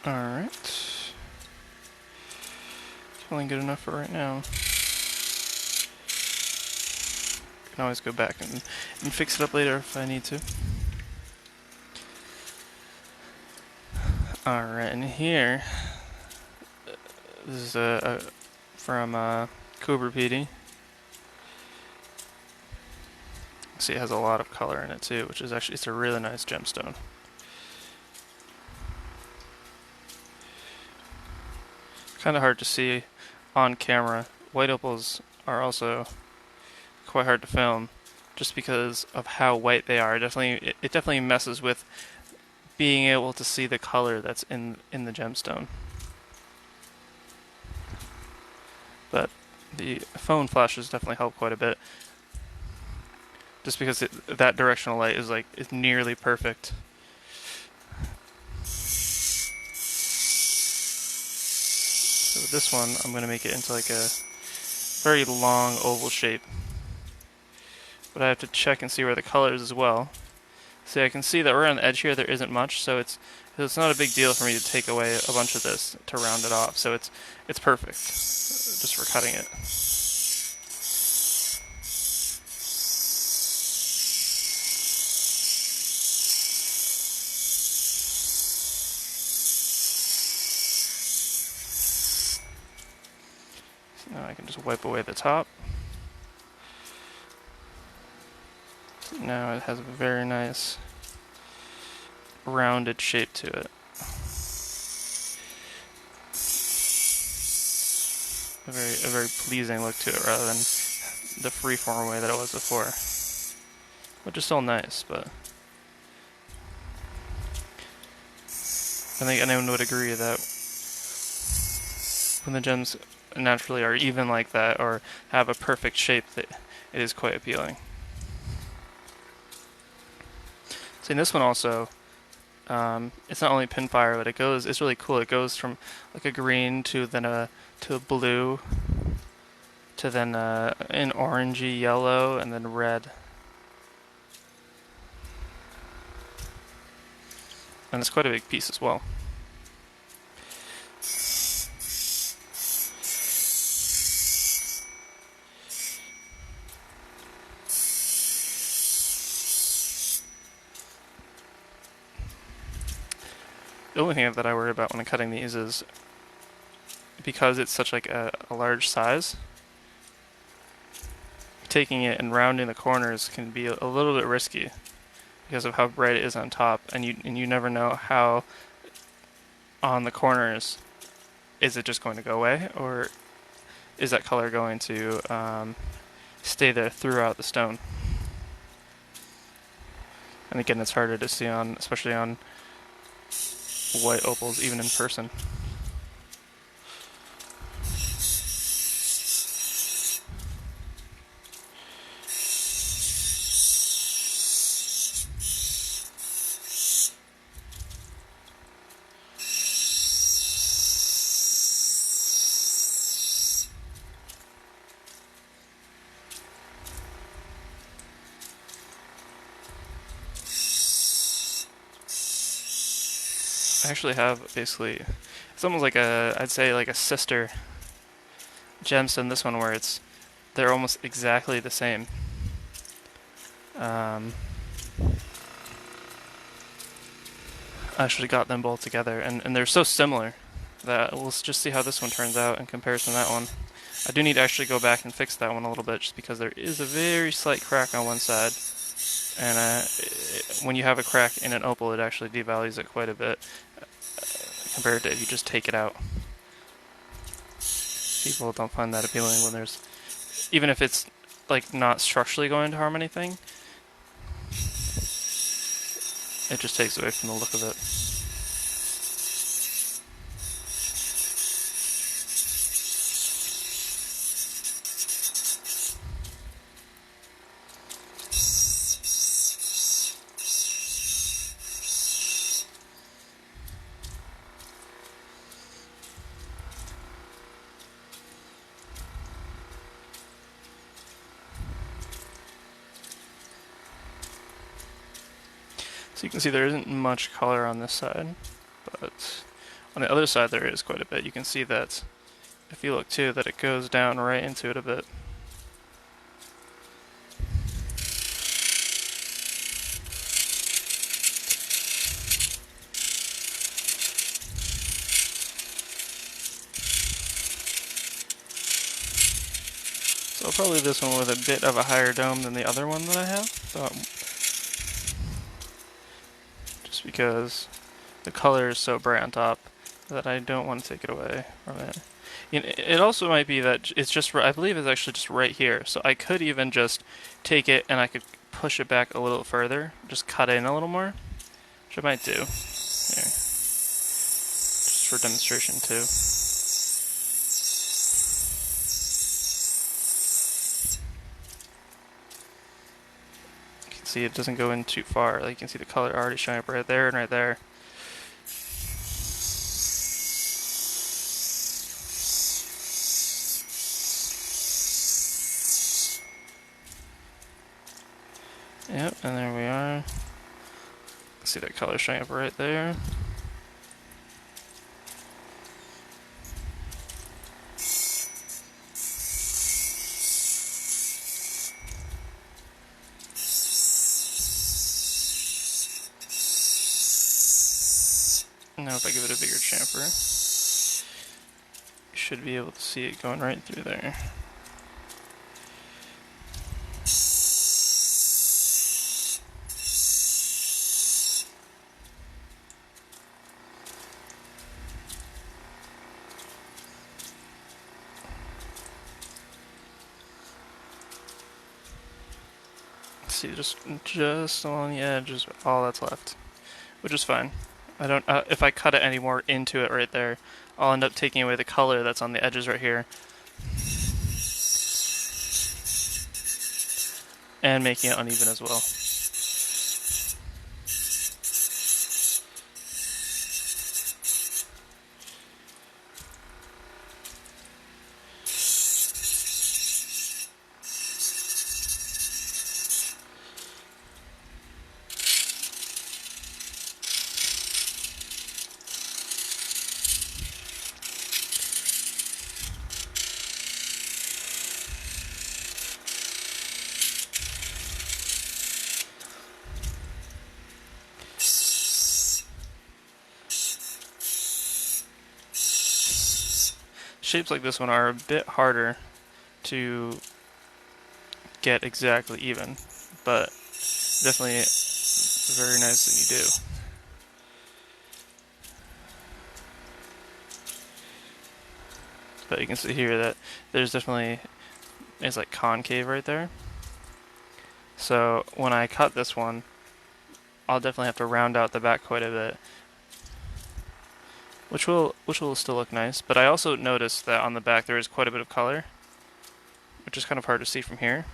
Alright. Feeling good enough for right now. Can always go back and fix it up later if I need to. Alright, and here, this is from Cobra PD. See, it has a lot of color in it too, which is actually, it's a really nice gemstone. Kind of hard to see on camera. White opals are also quite hard to film, just because of how white they are. It definitely messes with being able to see the color that's in the gemstone. But the phone flashes definitely help quite a bit, just because that directional light is it's nearly perfect. So with this one, I'm going to make it into like a very long oval shape. But I have to check and see where the color is as well. See, I can see that around the edge here there isn't much, so it's not a big deal for me to take away a bunch of this to round it off. So it's perfect just for cutting it. So now I can just wipe away the top. So now it has a very nice rounded shape to it. A very pleasing look to it rather than the freeform way that it was before. Which is still nice, but I think anyone would agree that when the gems naturally are even like that or have a perfect shape, that it is quite appealing. See, this one also, it's not only pinfire, but it's really cool. It goes from like a green to then a blue to then an orangey yellow and then red. And it's quite a big piece as well. The only thing that I worry about when I'm cutting these is because it's such like a large size, taking it and rounding the corners can be a little bit risky because of how bright it is on top, and you never know how on the corners is it just going to go away, or is that color going to stay there throughout the stone. And again, it's harder to see on, especially on white opals, even in person. I actually have basically, it's almost like I'd say like a sister gemstone, this one, where they're almost exactly the same. I actually got them both together, and they're so similar that we'll just see how this one turns out in comparison to that one. I do need to actually go back and fix that one a little bit, just because there is a very slight crack on one side. And when you have a crack in an opal, it actually devalues it quite a bit compared to if you just take it out. People don't find that appealing when there's, even if it's like not structurally going to harm anything, it just takes away from the look of it. So you can see there isn't much color on this side, but On the other side there is quite a bit. You can see that, if you look too, that it goes down right into it a bit. So probably this one with a bit of a higher dome than the other one that I have. Just because the color is so bright on top that I don't want to take it away from it. It also might be that it's just, I believe it's actually just right here. So I could even just take it and I could push it back a little further, just cut in a little more, which I might do. Here. Just for demonstration too. You can see it doesn't go in too far. Like you can see the color already showing up right there and right there. Yep, and there we are. See that color showing up right there. Now if I give it a bigger chamfer, you should be able to see it going right through there. See, just along the edge is all that's left, which is fine. I don't. If I cut it any more into it right there, I'll end up taking away the color that's on the edges right here, and making it uneven as well. Shapes like this one are a bit harder to get exactly even, but definitely very nice that you do. But you can see here that there's definitely, it's like concave right there. So when I cut this one, I'll definitely have to round out the back quite a bit, which will still look nice. But I also noticed that on the back there is quite a bit of color, which is kind of hard to see from here.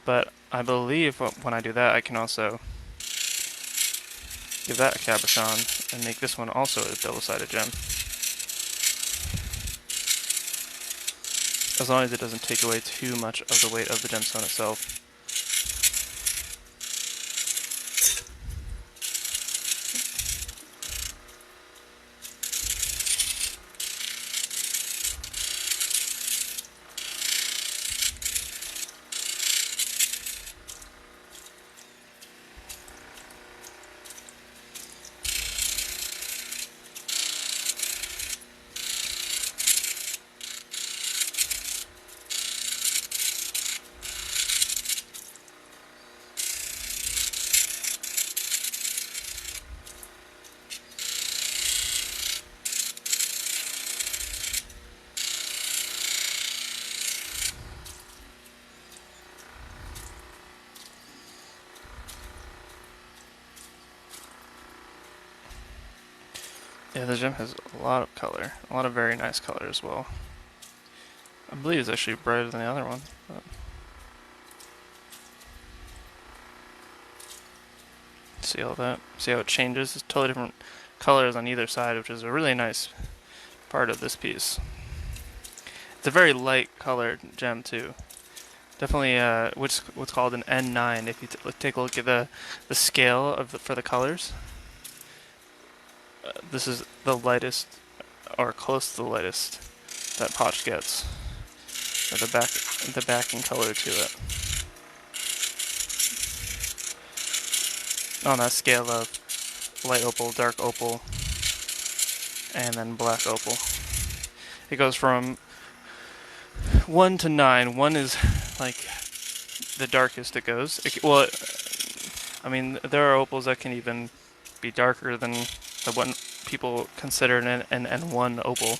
But I believe when I do that, I can also give that a cabochon and make this one also a double-sided gem. As long as it doesn't take away too much of the weight of the gemstone itself. Yeah, the gem has a lot of color, a lot of very nice color as well. I believe it's actually brighter than the other one. But see all that? See how it changes? It's totally different colors on either side, which is a really nice part of this piece. It's a very light colored gem too. Definitely what's called an N9 if you take a look at the scale of for the colors. this is the lightest, or close to the lightest, that Potch gets. Or the backing color to it. On that scale of light opal, dark opal, and then black opal. It goes from 1 to 9. 1 is like the darkest it goes. I mean, there are opals that can even be darker than the one people consider an N1 opal.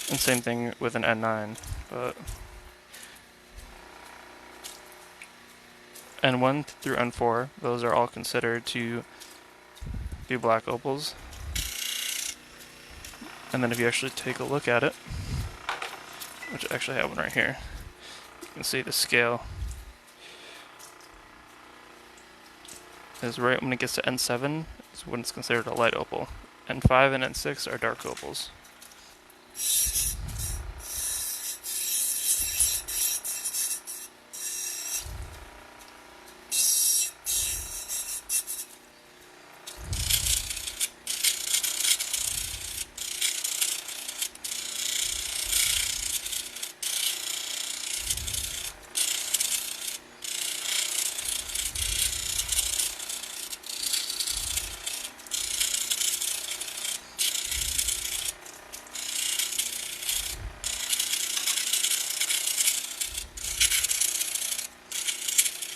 And same thing with an N9. But N1 through N4, those are all considered to be black opals. And then if you actually take a look at it, which I actually have one right here, you can see the scale is right when it gets to N7 is when it's considered a light opal. N5 and N6 are dark opals.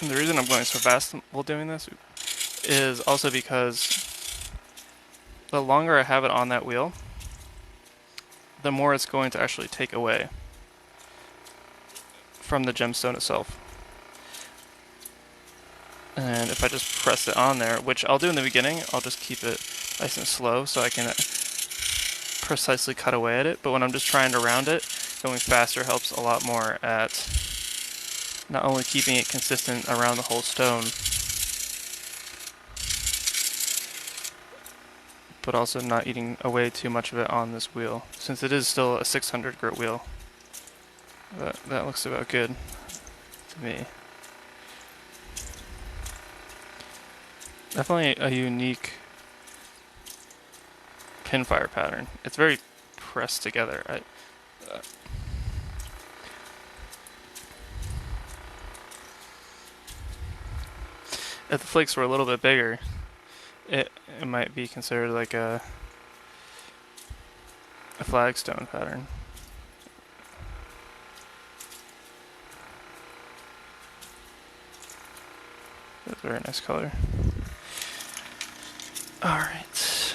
And the reason I'm going so fast while doing this is also because the longer I have it on that wheel, the more it's going to actually take away from the gemstone itself. And if I just press it on there, which I'll do in the beginning, I'll just keep it nice and slow so I can precisely cut away at it. But when I'm just trying to round it, going faster helps a lot more at not only keeping it consistent around the whole stone, but also not eating away too much of it on this wheel, since it is still a 600 grit wheel. That looks about good to me. Definitely a unique pinfire pattern. It's very pressed together. If the flakes were a little bit bigger, it might be considered like a flagstone pattern. That's a very nice color. Alright.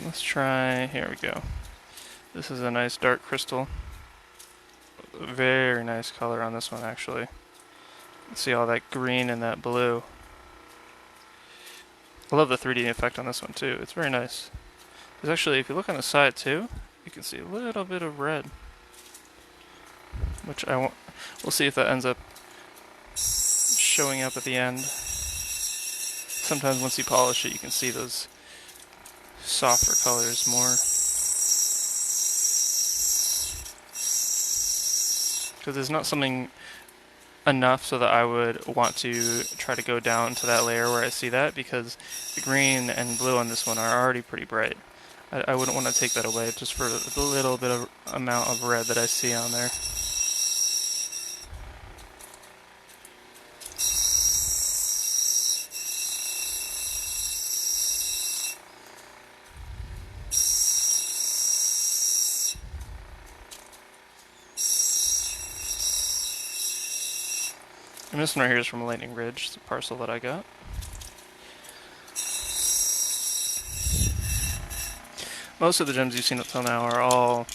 Let's try, here we go. This is a nice dark crystal. Very nice color on this one, actually. See all that green and that blue. I love the 3D effect on this one too. It's very nice. There's actually, if you look on the side too, you can see a little bit of red, which we'll see if that ends up showing up at the end. Sometimes once you polish it, you can see those softer colors more. Because there's not something enough so that I would want to try to go down to that layer where I see that, because the green and blue on this one are already pretty bright. I wouldn't want to take that away just for the little bit of amount of red that I see on there. And this one right here is from Lightning Ridge, it's a parcel that I got. Most of the gems you've seen up till now are all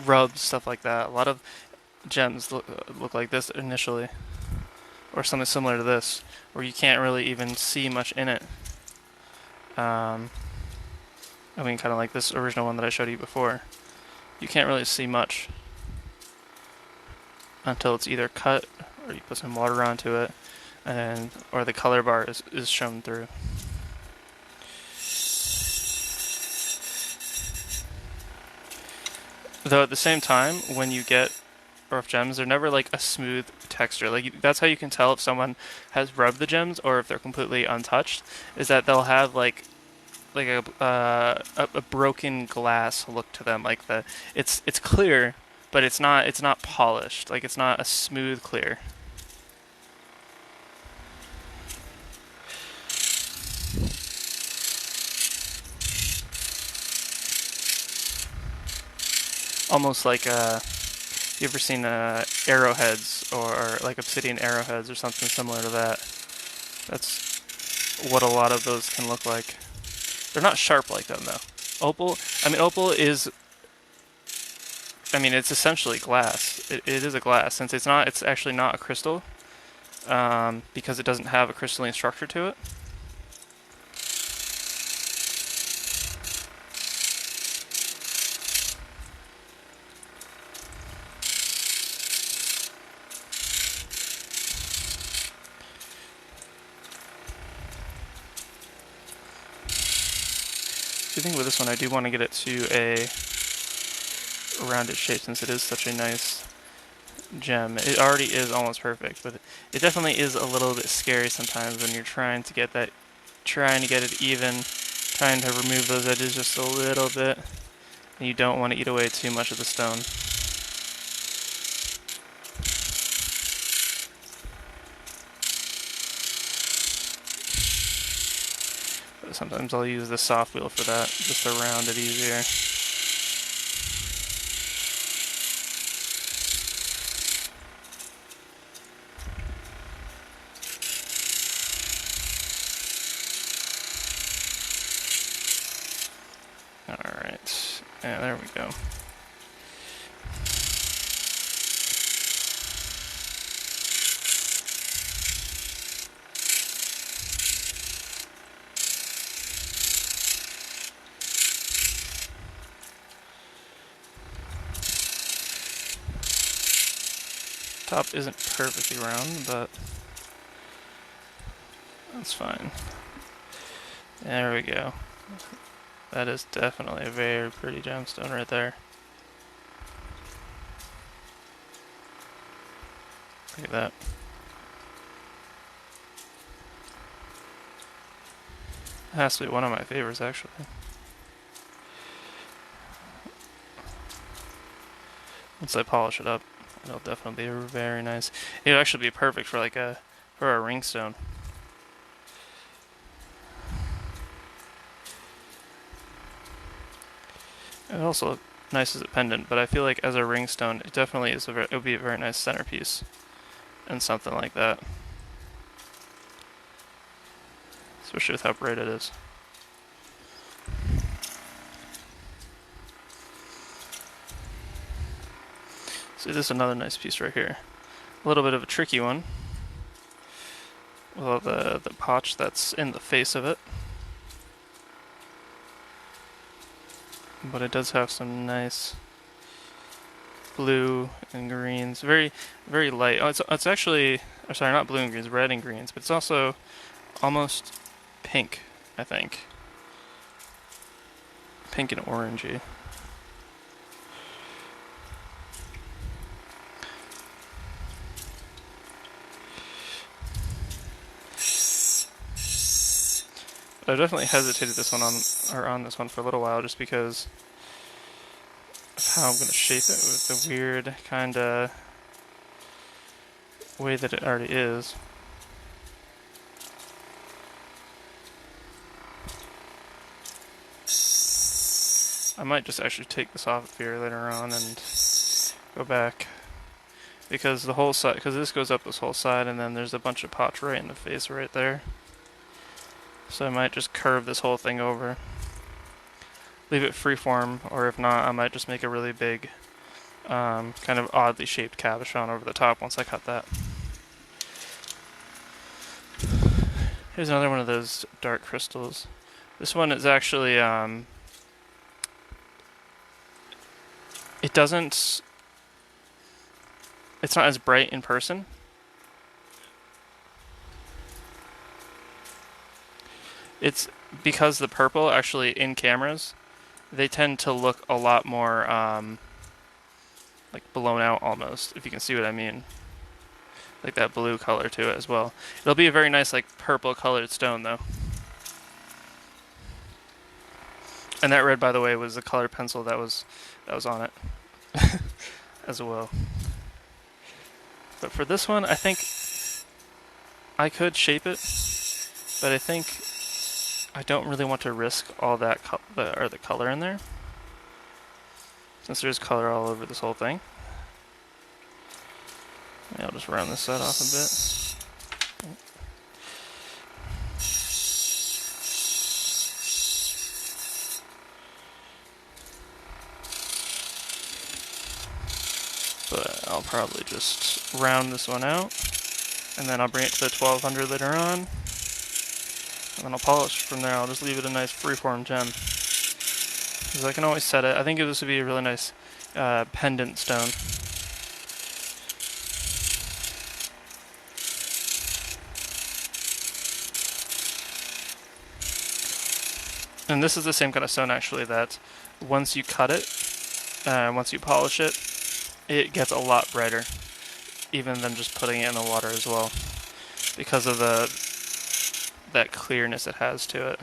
rubs, stuff like that. A lot of gems look like this initially, or something similar to this, where you can't really even see much in it. I mean, kind of like this original one that I showed you before. You can't really see much until it's either cut or you put some water onto it, or the color bar is shown through. Though at the same time, when you get rough gems, they're never like a smooth texture. Like that's how you can tell if someone has rubbed the gems or if they're completely untouched. Is that they'll have like a broken glass look to them. Like it's clear, but it's not polished. Like it's not a smooth clear. Almost like you ever seen arrowheads or like obsidian arrowheads or something similar to that? That's what a lot of those can look like. They're not sharp like them though. Opal is, it's essentially glass. It is a glass since it's actually not a crystal, because it doesn't have a crystalline structure to it. I think with this one I do want to get it to a rounded shape since it is such a nice gem. It already is almost perfect, but it definitely is a little bit scary sometimes when you're trying to get it even, trying to remove those edges just a little bit, and you don't want to eat away too much of the stone. But sometimes I'll use the soft wheel for that, just to round it easier. Alright, yeah, there we go. Top isn't perfectly round, but that's fine. There we go. That is definitely a very pretty gemstone right there. Look at that. It has to be one of my favorites, actually. Once I polish it up, it'll definitely be very nice. It'll actually be perfect for for a ring stone. It also looks nice as a pendant, but I feel like as a ring stone, it definitely is it would be a very nice centerpiece and something like that. Especially with how bright it is. See, this is another nice piece right here. A little bit of a tricky one. With all the potch that's in the face of it. But it does have some nice blue and greens. Very, very light. Oh, it's actually, oh, sorry, not blue and greens, red and greens, but it's also almost pink, I think. Pink and orangey. But I definitely hesitated on this one for a little while just because of how I'm going to shape it with the weird kind of way that it already is. I might just actually take this off here later on and go back. Because the whole side, because this goes up this whole side and then there's a bunch of potch right in the face right there. So I might just curve this whole thing over. Leave it freeform, or if not, I might just make a really big, kind of oddly shaped cabochon over the top once I cut that. Here's another one of those dark crystals. This one is actually, it's not as bright in person. It's because the purple actually in cameras, they tend to look a lot more like blown out almost, if you can see what I mean. Like that blue color to it as well. It'll be a very nice like purple colored stone though. And that red, by the way, was the colored pencil that was on it as well. But for this one, I think I could shape it, but I think I don't really want to risk all that the color in there, since there's color all over this whole thing. Maybe I'll just round this side off a bit. But I'll probably just round this one out, and then I'll bring it to the 1200 later on, and then I'll polish from there. I'll just leave it a nice freeform gem, because I can always set it. I think this would be a really nice pendant stone. And this is the same kind of stone actually that once you cut it, once you polish it, it gets a lot brighter, even than just putting it in the water as well, because of that clearness it has to it.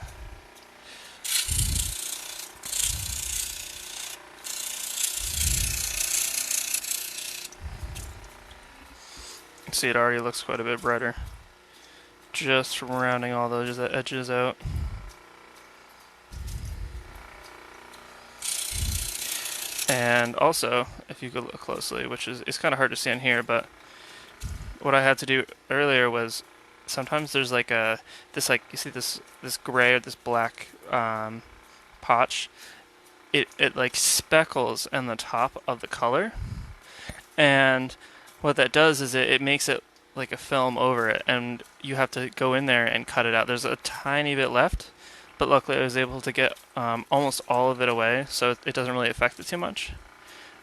See, it already looks quite a bit brighter just from rounding all those edges out. And also, if you could look closely, which is it's kind of hard to see in here, but what I had to do earlier was sometimes there's like this like you see this gray or this black potch. It like speckles in the top of the color, and what that does is it makes it like a film over it, and you have to go in there and cut it out. There's a tiny bit left, but luckily I was able to get almost all of it away, so it doesn't really affect it too much.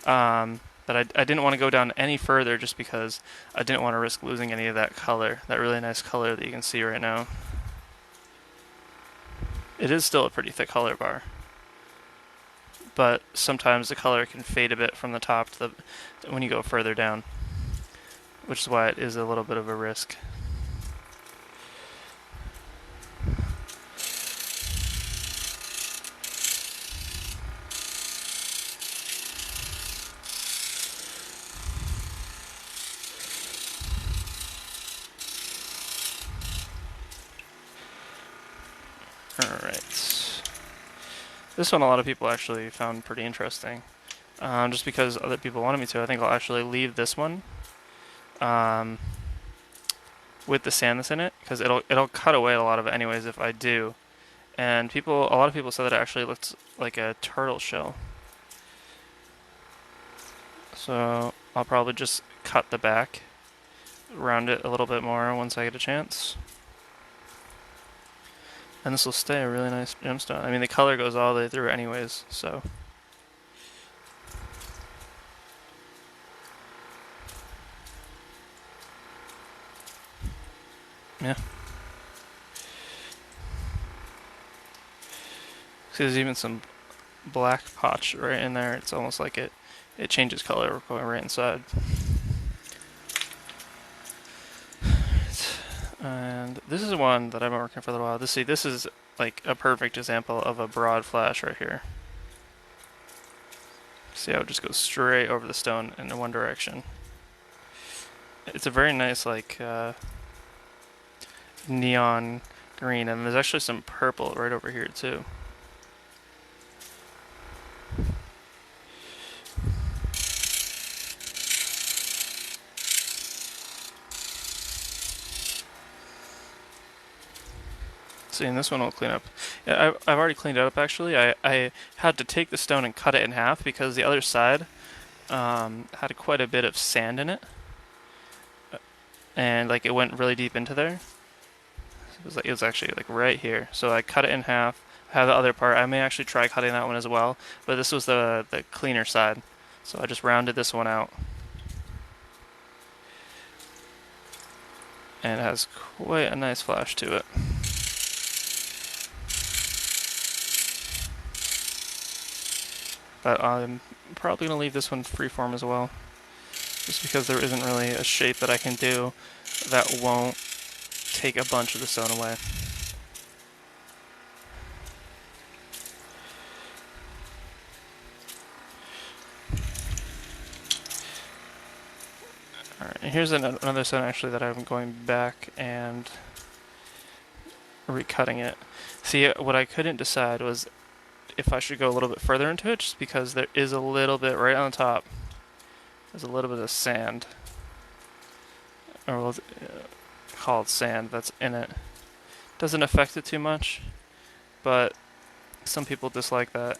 But I didn't want to go down any further just because I didn't want to risk losing any of that color, that really nice color that you can see right now. It is still a pretty thick color bar, but sometimes the color can fade a bit from the top to when you go further down, which is why it is a little bit of a risk. Alright. This one a lot of people actually found pretty interesting. Just because other people wanted me to, I think I'll actually leave this one with the sand that's in it, because it'll cut away a lot of it anyways if I do. And a lot of people said that it actually looked like a turtle shell. So I'll probably just cut the back, round it a little bit more once I get a chance. And this will stay a really nice gemstone. I mean, the color goes all the way through anyways, so. Yeah. See, there's even some black potch right in there. It's almost like it changes color going right inside. And this is one that I've been working for a little while. This is like a perfect example of a broad flash right here. See how it just goes straight over the stone in one direction. It's a very nice like neon green, and there's actually some purple right over here too. See, and this one will clean up. Yeah, I've already cleaned it up actually. I had to take the stone and cut it in half because the other side had quite a bit of sand in it, and like it went really deep into there. It was actually like right here. So I cut it in half. I have the other part. I may actually try cutting that one as well, but this was the cleaner side. So I just rounded this one out. And it has quite a nice flash to it. But I'm probably going to leave this one freeform as well, just because there isn't really a shape that I can do that won't take a bunch of the stone away. Alright, and here's another stone actually that I'm going back and recutting it. See, what I couldn't decide was if I should go a little bit further into it, just because there is a little bit right on the top. There's a little bit of sand, or we'll call it sand, that's in it. Doesn't affect it too much, but some people dislike that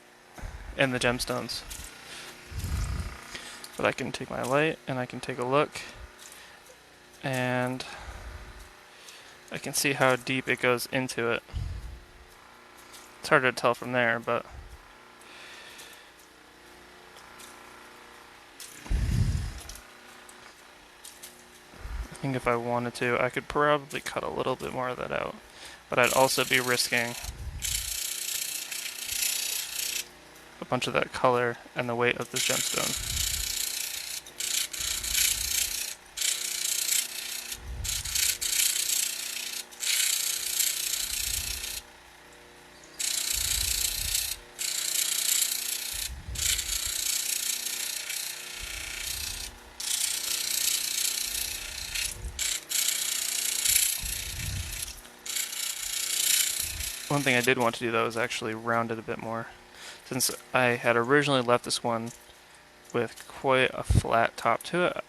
in the gemstones. But I can take my light and I can take a look, and I can see how deep it goes into it. It's hard to tell from there, but I think if I wanted to, I could probably cut a little bit more of that out. But I'd also be risking a bunch of that color and the weight of this gemstone. One thing I did want to do though is actually round it a bit more, since I had originally left this one with quite a flat top to it.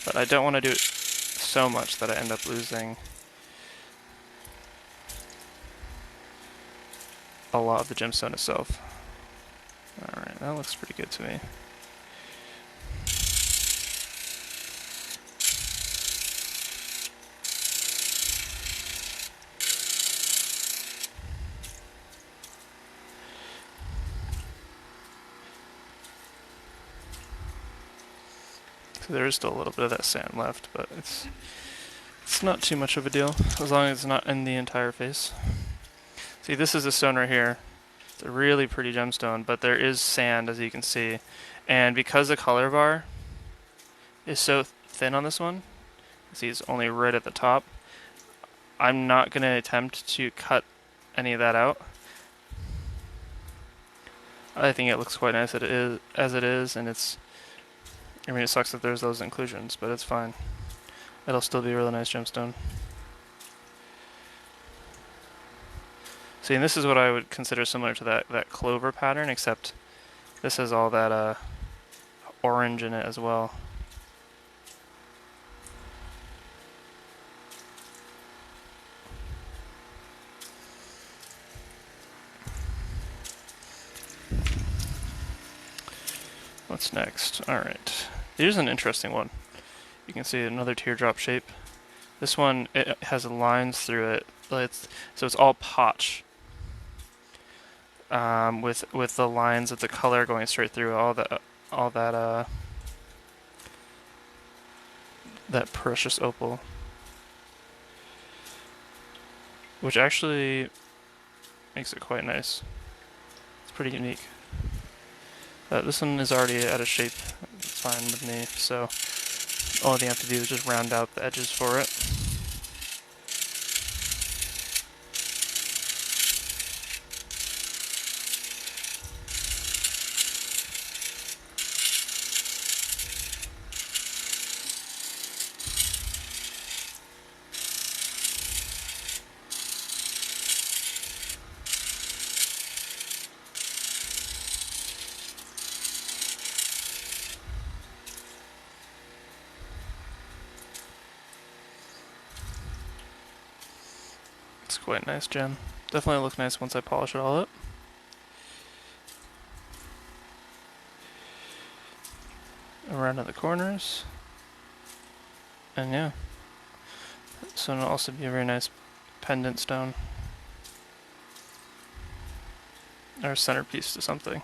But I don't want to do it so much that I end up losing a lot of the gemstone itself. Alright, that looks pretty good to me. So there is still a little bit of that sand left, but it's not too much of a deal, as long as it's not in the entire face. See, this is a stone right here. It's a really pretty gemstone, but there is sand, as you can see. And because the color bar is so thin on this one, see it's only right at the top, I'm not going to attempt to cut any of that out. I think it looks quite nice as it is, and I mean, it sucks that there's those inclusions, but it's fine. It'll still be a really nice gemstone. See, and this is what I would consider similar to that clover pattern, except this has all that orange in it as well. What's next? Alright. Here's an interesting one. You can see another teardrop shape. This one, it has lines through it. So it's all potch. With the lines of the color going straight through all that precious opal, which actually makes it quite nice. It's pretty unique. This one is already out of shape. It's fine with me. So all you have to do is just round out the edges for it. It's quite a nice gem. Definitely look nice once I polish it all up. Around to the corners. And yeah. So it'll also be a very nice pendant stone. Or centerpiece to something.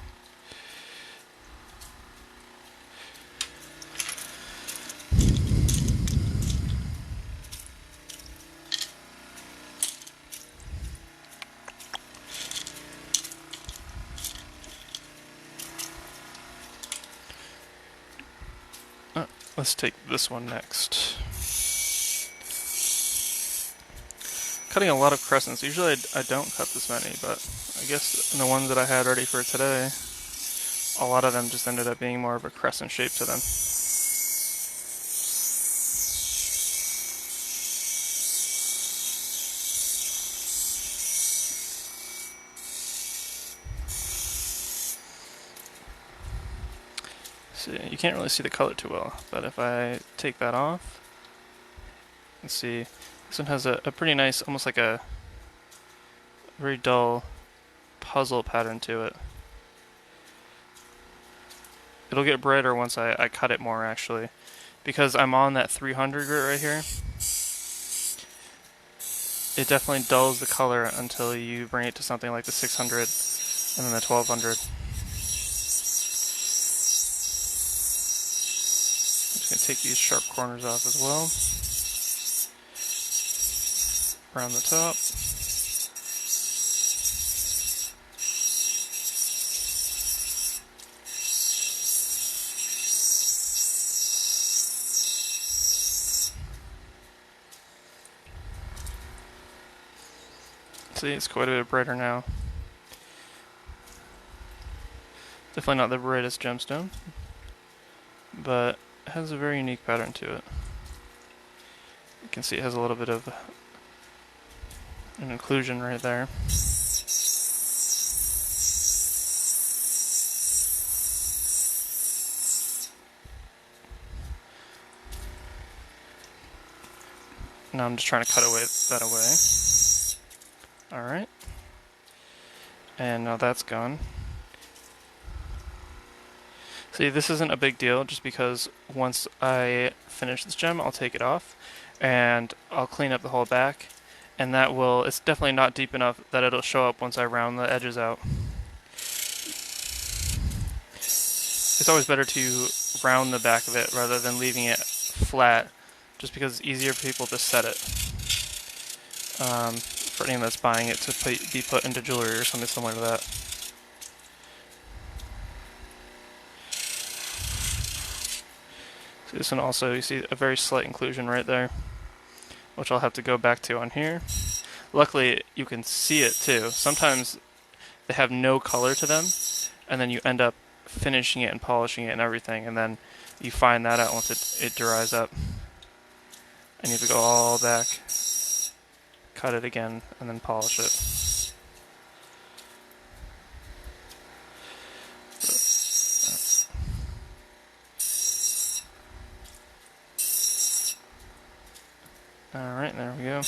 Let's take this one next. Cutting a lot of crescents. Usually I don't cut this many, but I guess the ones that I had ready for today, a lot of them just ended up being more of a crescent shape to them. See, you can't really see the color too well, but if I take that off, you can see this one has a pretty nice, almost like a very dull puzzle pattern to it. It'll get brighter once I cut it more, actually, because I'm on that 300 grit right here. It definitely dulls the color until you bring it to something like the 600 and then the 1200. I'm just going to take these sharp corners off as well. Around the top. See, it's quite a bit brighter now. Definitely not the brightest gemstone, but it has a very unique pattern to it. You can see it has a little bit of an inclusion right there. Now I'm just trying to cut that away. Alright. And now that's gone. See, this isn't a big deal just because once I finish this gem, I'll take it off and I'll clean up the whole back, and that will, it's definitely not deep enough that it'll show up once I round the edges out. It's always better to round the back of it rather than leaving it flat, just because it's easier for people to set it. For anyone that's buying it to be put into jewelry or something similar to that. See, this one also, you see a very slight inclusion right there, which I'll have to go back to on here. Luckily, you can see it too. Sometimes they have no color to them, and then you end up finishing it and polishing it and everything, and then you find that out once it dries up. And you have to go all back, cut it again, and then polish it. Alright, there we go.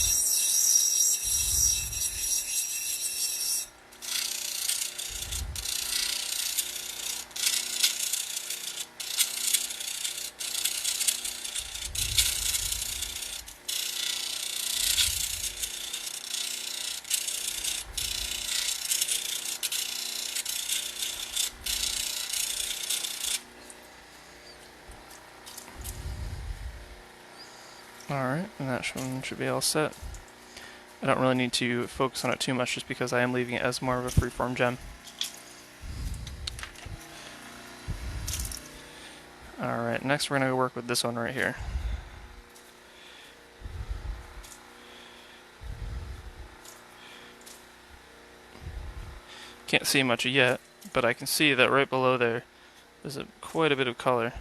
Alright, and that one should be all set. I don't really need to focus on it too much just because I am leaving it as more of a freeform gem. Alright, next we're going to go work with this one right here. Can't see much yet, but I can see that right below there, there's quite a bit of color.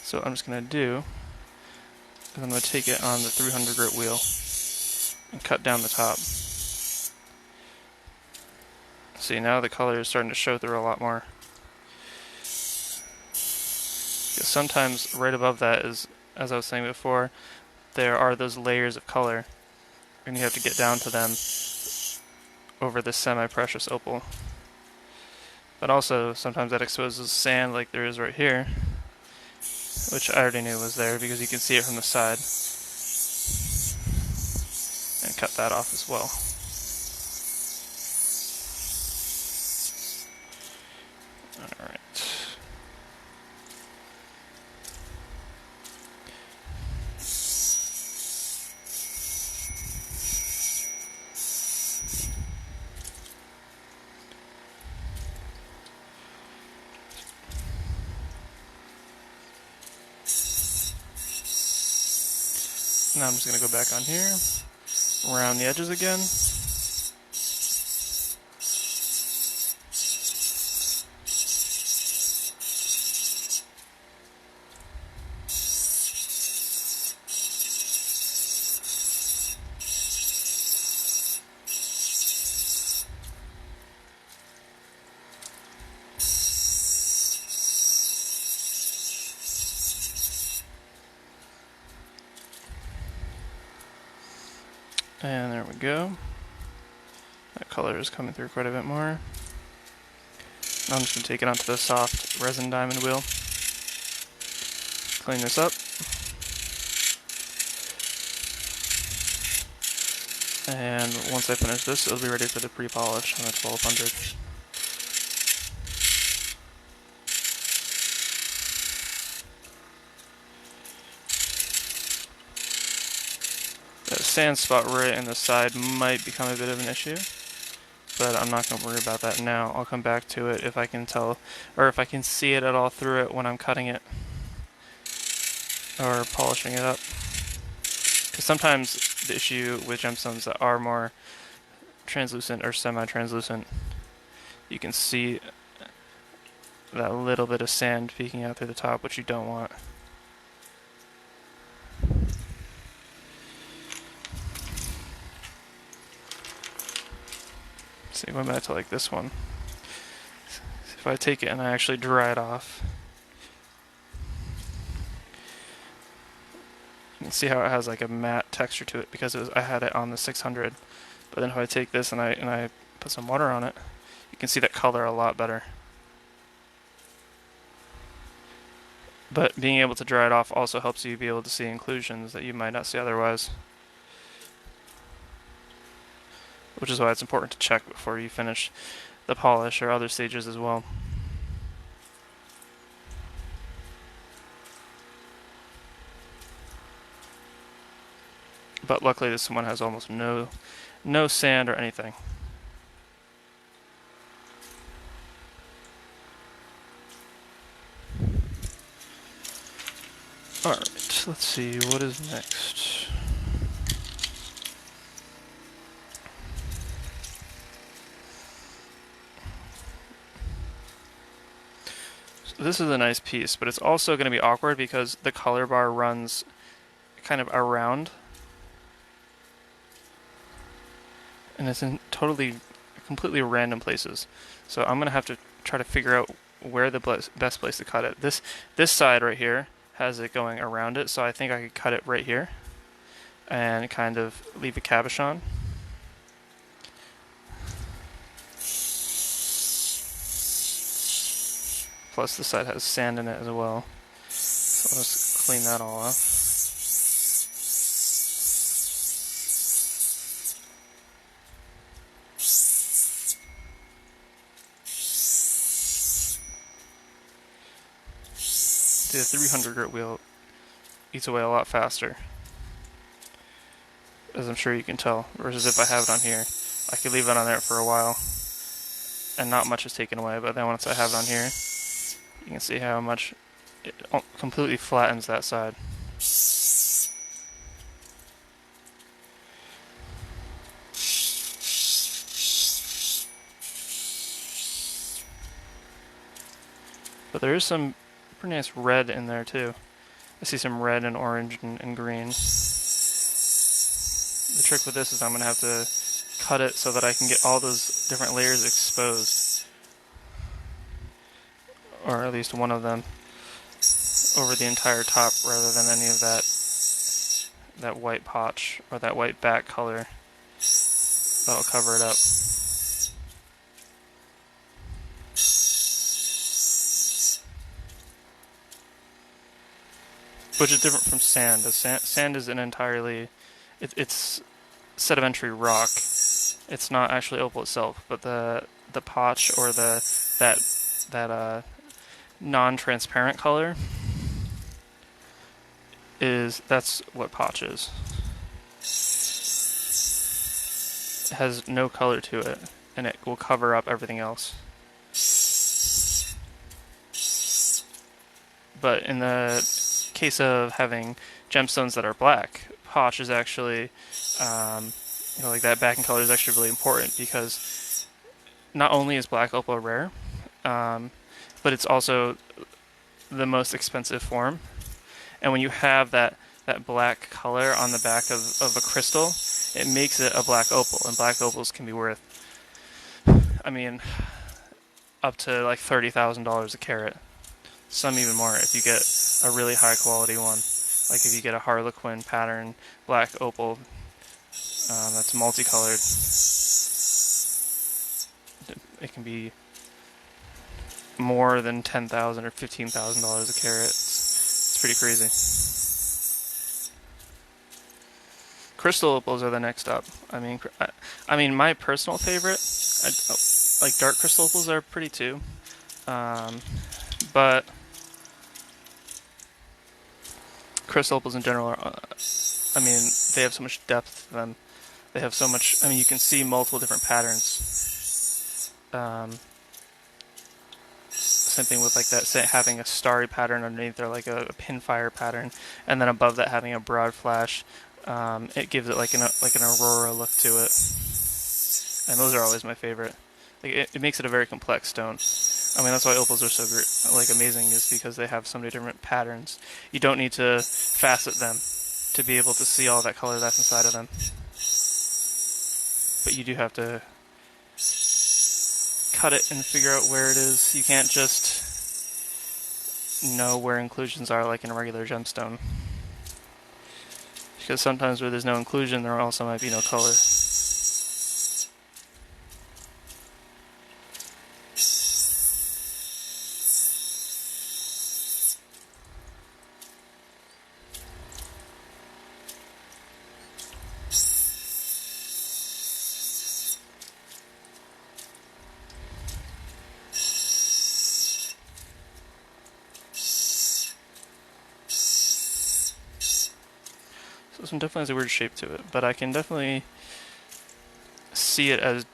So what I'm just going to do is I'm going to take it on the 300 grit wheel and cut down the top. See, now the color is starting to show through a lot more. Because sometimes right above that is, as I was saying before, there are those layers of color, and you have to get down to them over this semi-precious opal. But also, sometimes that exposes sand like there is right here, which I already knew was there because you can see it from the side. And cut that off as well. Alright. Now I'm just going to go back on here, around the edges again. And there we go. That color is coming through quite a bit more. Now I'm just going to take it onto the soft resin diamond wheel. Clean this up. And once I finish this, it'll be ready for the pre-polish on a 1200. That sand spot right in the side might become a bit of an issue, but I'm not going to worry about that now. I'll come back to it if I can tell, or if I can see it at all through it when I'm cutting it or polishing it up. Because sometimes the issue with gemstones that are more translucent or semi-translucent, you can see that little bit of sand peeking out through the top, which you don't want. See, going back to like this one. If I take it and I actually dry it off, you can see how it has like a matte texture to it because I had it on the 600. But then if I take this and I put some water on it, you can see that color a lot better. But being able to dry it off also helps you be able to see inclusions that you might not see otherwise. Which is why it's important to check before you finish the polish or other stages as well. But luckily this one has almost no sand or anything. Alright, let's see, what is next? So this is a nice piece, but it's also going to be awkward because the color bar runs kind of around. And it's in completely random places. So I'm going to have to try to figure out where the best place to cut it. This side right here has it going around it, so I think I could cut it right here and kind of leave a cabochon. Plus this side has sand in it as well. So let's clean that all off. The 300 grit wheel eats away a lot faster, as I'm sure you can tell, versus if I have it on here. I could leave it on there for a while and not much is taken away, but then once I have it on here, you can see how much it completely flattens that side. But there is some pretty nice red in there too. I see some red and orange and green. The trick with this is I'm going to have to cut it so that I can get all those different layers exposed. Or at least one of them over the entire top rather than any of that white potch or that white back color that'll cover it up. Which is different from sand. Sand is an entirely, it's sedimentary rock. It's not actually opal itself, but the potch or that non-transparent color that's what potch is. It has no color to it, and it will cover up everything else. But in the case of having gemstones that are black, Posh is actually, like that backing color is actually really important because not only is black opal rare, um, but it's also the most expensive form. And when you have that black color on the back of a crystal, it makes it a black opal, and black opals can be worth, I mean, up to like $30,000 a carat. Some even more if you get a really high quality one. Like if you get a Harlequin pattern black opal that's multicolored, it can be more than $10,000 or $15,000 a carat. It's pretty crazy. Crystal opals are the next up. I mean, my personal favorite, like dark crystal opals are pretty too, but crystal opals in general are, they have so much depth to them. They have so much. I mean, you can see multiple different patterns. Same thing with like that, say, having a starry pattern underneath, or like a pinfire pattern, and then above that having a broad flash. It gives it like an aurora look to it, and those are always my favorite. Like it makes it a very complex stone. I mean, that's why opals are so great, like amazing, is because they have so many different patterns. You don't need to facet them to be able to see all that color that's inside of them, but you do have to cut it and figure out where it is. You can't just know where inclusions are like in a regular gemstone, because sometimes where there's no inclusion, there also might be no color. So this one definitely has a weird shape to it, but I can definitely see it as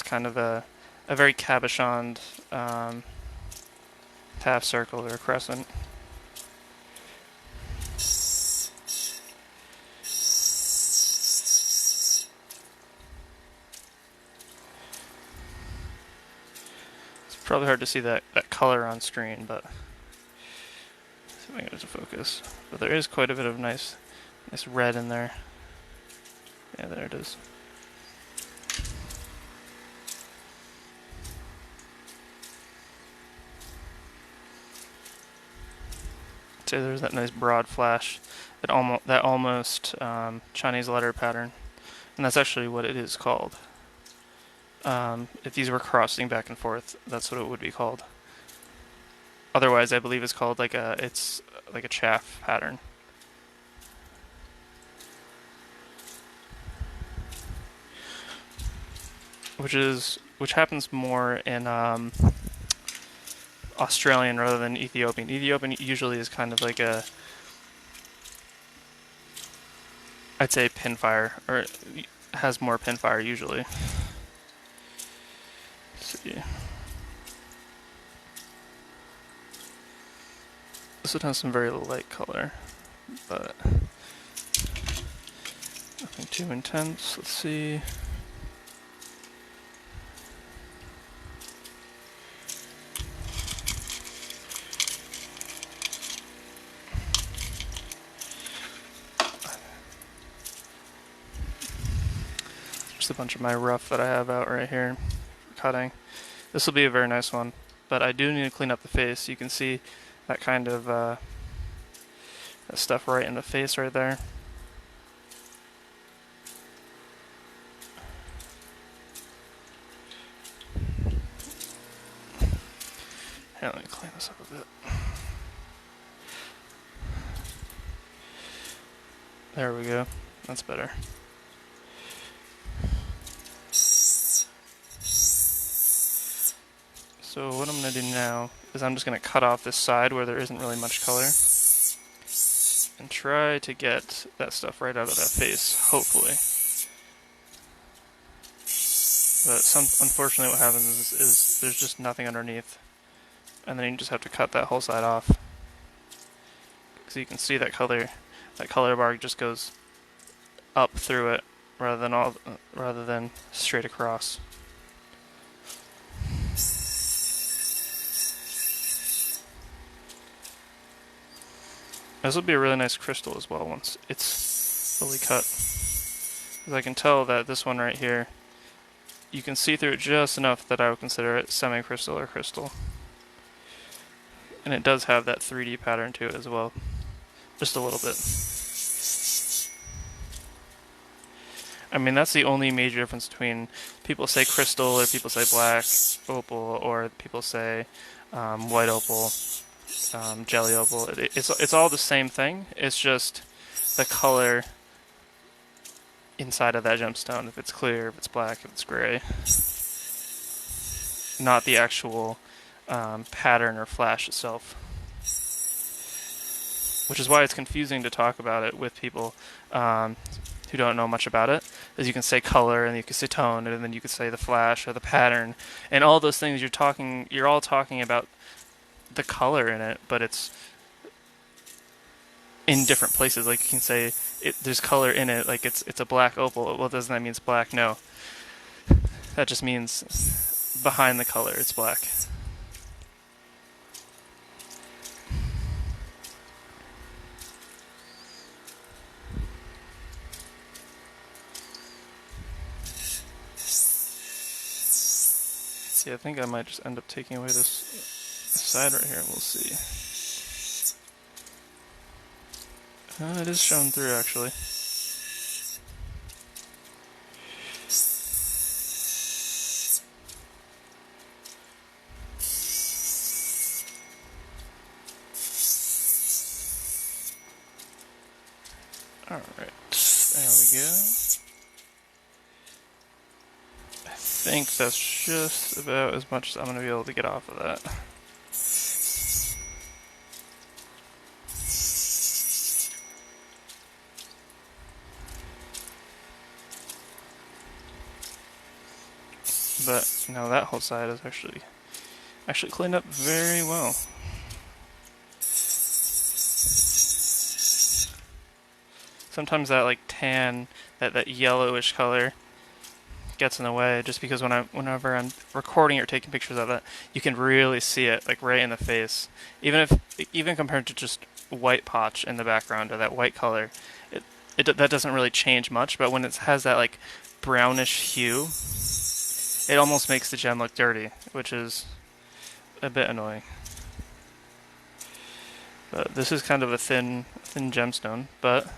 kind of a very cabochoned half circle or a crescent. It's probably hard to see that color on screen, but let's see if I can get it to focus. But there is quite a bit of nice red in there. Yeah, there it is. So there's that nice broad flash, that almost Chinese letter pattern, and that's actually what it is called. If these were crossing back and forth, that's what it would be called. Otherwise, I believe it's called it's like a chaff pattern. Which happens more in Australian rather than Ethiopian. Ethiopian usually is kind of like I'd say pinfire, or has more pinfire usually. Let's see. This one has some very light color, but nothing too intense. Let's see. Just a bunch of my rough that I have out right here for cutting. This will be a very nice one, but I do need to clean up the face. You can see that kind of that stuff right in the face right there. Here, let me clean this up a bit. There we go. That's better. So what I'm going to do now is I'm just going to cut off this side where there isn't really much color and try to get that stuff right out of that face, hopefully. But unfortunately what happens is there's just nothing underneath, and then you just have to cut that whole side off. So you can see that color bar just goes up through it rather than straight across. This will be a really nice crystal as well once it's fully cut. As I can tell that this one right here, you can see through it just enough that I would consider it semi-crystal or crystal. And it does have that 3D pattern to it as well. Just a little bit. I mean, that's the only major difference between people say crystal or people say black opal or people say white opal, jelly opal. It's all the same thing. It's just the color inside of that gemstone. If it's clear, if it's black, if it's gray. Not the actual pattern or flash itself. Which is why it's confusing to talk about it with people who don't know much about it. As you can say color and you can say tone and then you can say the flash or the pattern and all those things you're all talking about the color in it, but it's in different places. Like you can say there's color in it, like it's a black opal. Well, doesn't that mean it's black? No. That just means behind the color it's black. See, I think I might just end up taking away this side right here, and we'll see. It is shown through, actually. Alright, there we go. I think that's just about as much as I'm going to be able to get off of that. But now that whole side is actually cleaned up very well. Sometimes that like tan, that yellowish color gets in the way, just because whenever I'm recording or taking pictures of it, you can really see it like right in the face. Even compared to just white potch in the background or that white color, that doesn't really change much. But when it has that like brownish hue, it almost makes the gem look dirty, which is a bit annoying. But this is kind of a thin gemstone, but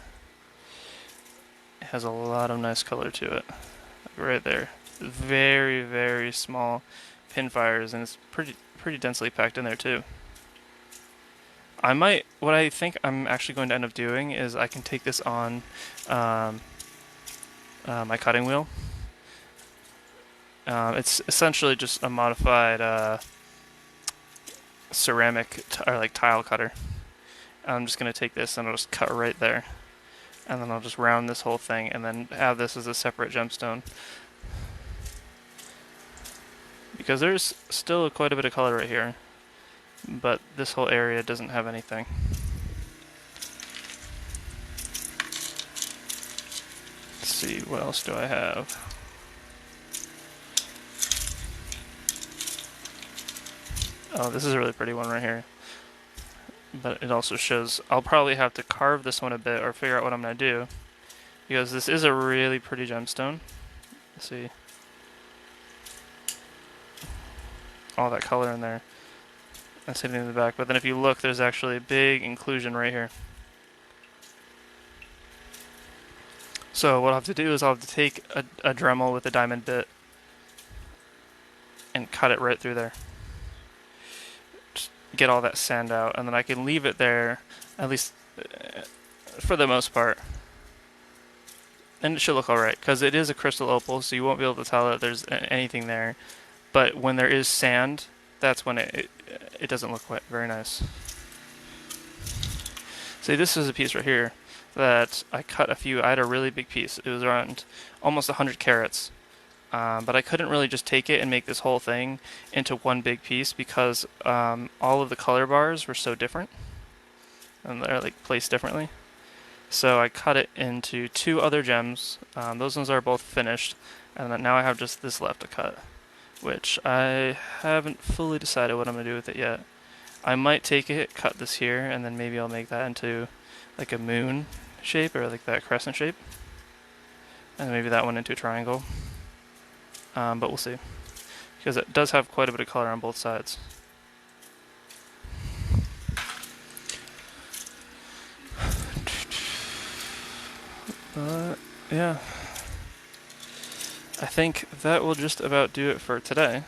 it has a lot of nice color to it. Like right there. Very, very small pinfires, and it's pretty densely packed in there too. What I think I'm actually going to end up doing is I can take this on my cutting wheel. It's essentially just a modified ceramic or like tile cutter. I'm just going to take this and I'll just cut right there. And then I'll just round this whole thing and then have this as a separate gemstone. Because there's still quite a bit of color right here, but this whole area doesn't have anything. Let's see, what else do I have? Oh, this is a really pretty one right here. But it also shows, I'll probably have to carve this one a bit or figure out what I'm going to do. Because this is a really pretty gemstone. Let's see. All that color in there. That's hitting in the back. But then if you look, there's actually a big inclusion right here. So what I'll have to do is I'll have to take a Dremel with a diamond bit and cut it right through there. Just get all that sand out, and then I can leave it there, at least for the most part. And it should look alright, because it is a crystal opal, so you won't be able to tell that there's anything there. But when there is sand, that's when it doesn't look very nice. See, this is a piece right here that I cut I had a really big piece. It was around almost 100 carats. But I couldn't really just take it and make this whole thing into one big piece because all of the color bars were so different. And they're like placed differently. So I cut it into two other gems. Those ones are both finished, and then now I have just this left to cut, which I haven't fully decided what I'm gonna do with it yet. I might take it, cut this here, and then maybe I'll make that into like a moon shape or like that crescent shape, and maybe that one into a triangle. But we'll see, because it does have quite a bit of color on both sides. But yeah, I think that will just about do it for today.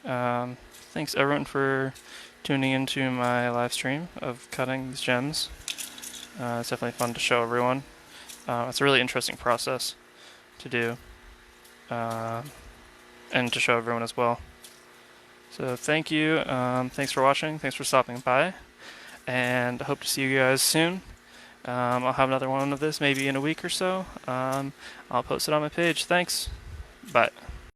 Thanks everyone for tuning into my live stream of cutting these gems. It's definitely fun to show everyone. It's a really interesting process to do, and to show everyone as well. So thank you. Thanks for watching. Thanks for stopping by, and I hope to see you guys soon. I'll have another one of this maybe in a week or so. I'll post it on my page. Thanks. Bye.